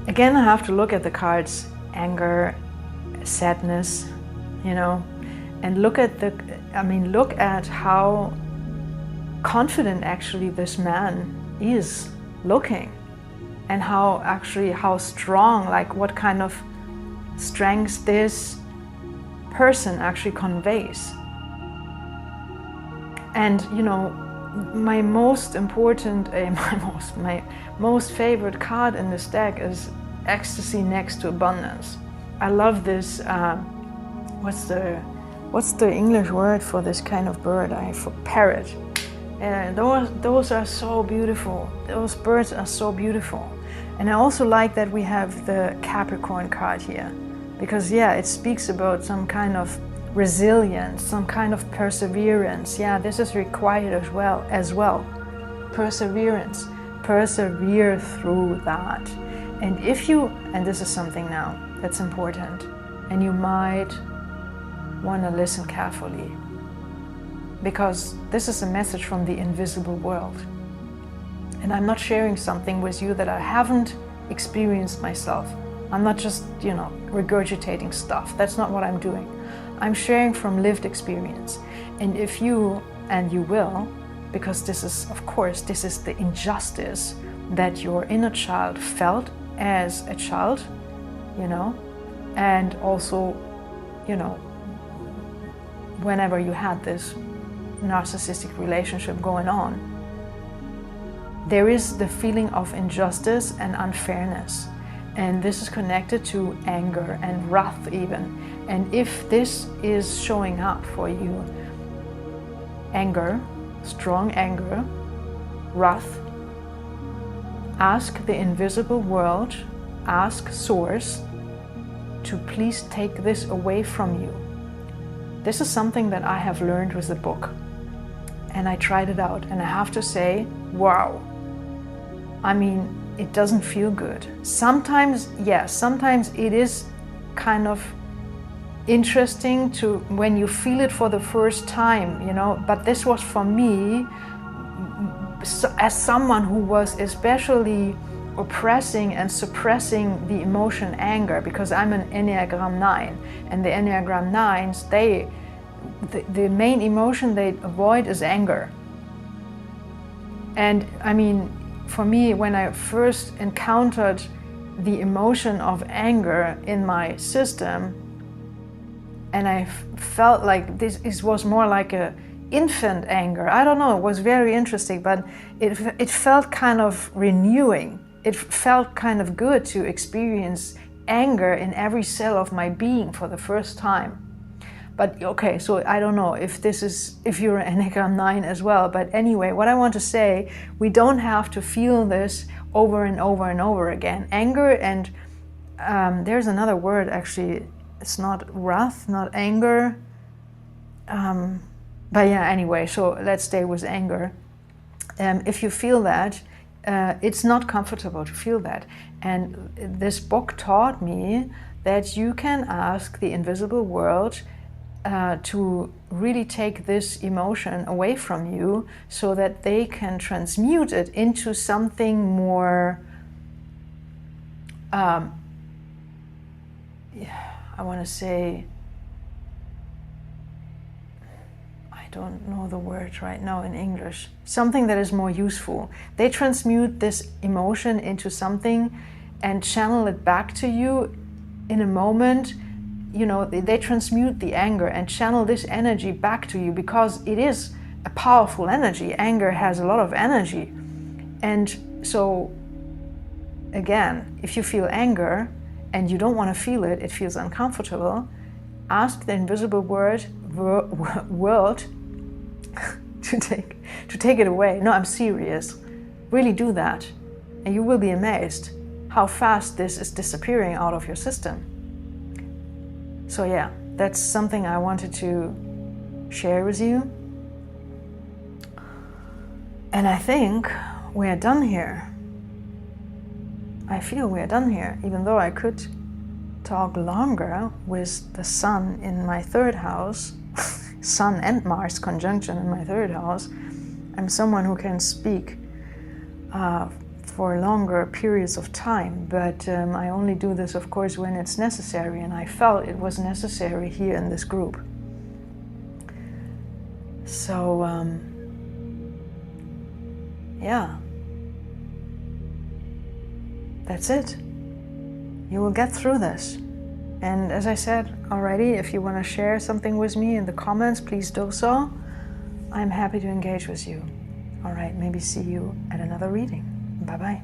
Again, I have to look at the cards, anger, sadness, and look at how confident actually this man is looking, and how strong, like what kind of strength this person actually conveys. And my most important, my most favorite card in this deck is Ecstasy next to Abundance. I love this. What's the English word for this kind of bird? For parrot. Those are so beautiful. Those birds are so beautiful. And I also like that we have the Capricorn card here, because it speaks about some kind of resilience, some kind of perseverance. This is required as well. Perseverance. Persevere through that. And and this is something now that's important, and you might want to listen carefully, because this is a message from the invisible world. And I'm not sharing something with you that I haven't experienced myself. I'm not just, regurgitating stuff. That's not what I'm doing. I'm sharing from lived experience. And if you, and you will, because this is the injustice that your inner child felt as a child, and also, whenever you had this narcissistic relationship going on, there is the feeling of injustice and unfairness. And this is connected to anger and wrath even. And if this is showing up for you, anger, strong anger, wrath, ask the invisible world, ask Source to please take this away from you. This is something that I have learned with the book. And I tried it out, and I have to say, wow. I mean, it doesn't feel good. Sometimes, yes, sometimes it is kind of interesting to when you feel it for the first time, you know, but this was for me, as someone who was especially oppressing and suppressing the emotion anger, because I'm an Enneagram 9, and the Enneagram 9s, the main emotion they avoid is anger. And I mean, for me, when I first encountered the emotion of anger in my system, and I felt like this was more like a infant anger. I don't know, it was very interesting, but it felt kind of renewing. It felt kind of good to experience anger in every cell of my being for the first time. But okay, so I don't know if you're an Enneagram 9 as well, but anyway, what I want to say, we don't have to feel this over and over and over again. Anger, and there's another word actually, it's not wrath, not anger, but yeah, anyway, so let's stay with anger. If you feel that, it's not comfortable to feel that. And this book taught me that you can ask the invisible world to really take this emotion away from you so that they can transmute it into something more, I want to say, I don't know the word right now in English, something that is more useful. They transmute this emotion into something and channel it back to you in a moment. You know, they transmute the anger and channel this energy back to you, because it is a powerful energy. Anger has a lot of energy. And so, again, if you feel anger and you don't want to feel it, it feels uncomfortable, ask the invisible world to take it away. No, I'm serious. Really do that. And you will be amazed how fast this is disappearing out of your system. So yeah, that's something I wanted to share with you. And I think we are done here. I feel we are done here, even though I could talk longer with the sun in my third house, Sun and Mars conjunction in my third house. I'm someone who can speak for longer periods of time, but I only do this, of course, when it's necessary, and I felt it was necessary here in this group. So, yeah, that's it. You will get through this. And as I said already, if you want to share something with me in the comments, please do so. I'm happy to engage with you. All right, maybe see you at another reading. Bye-bye.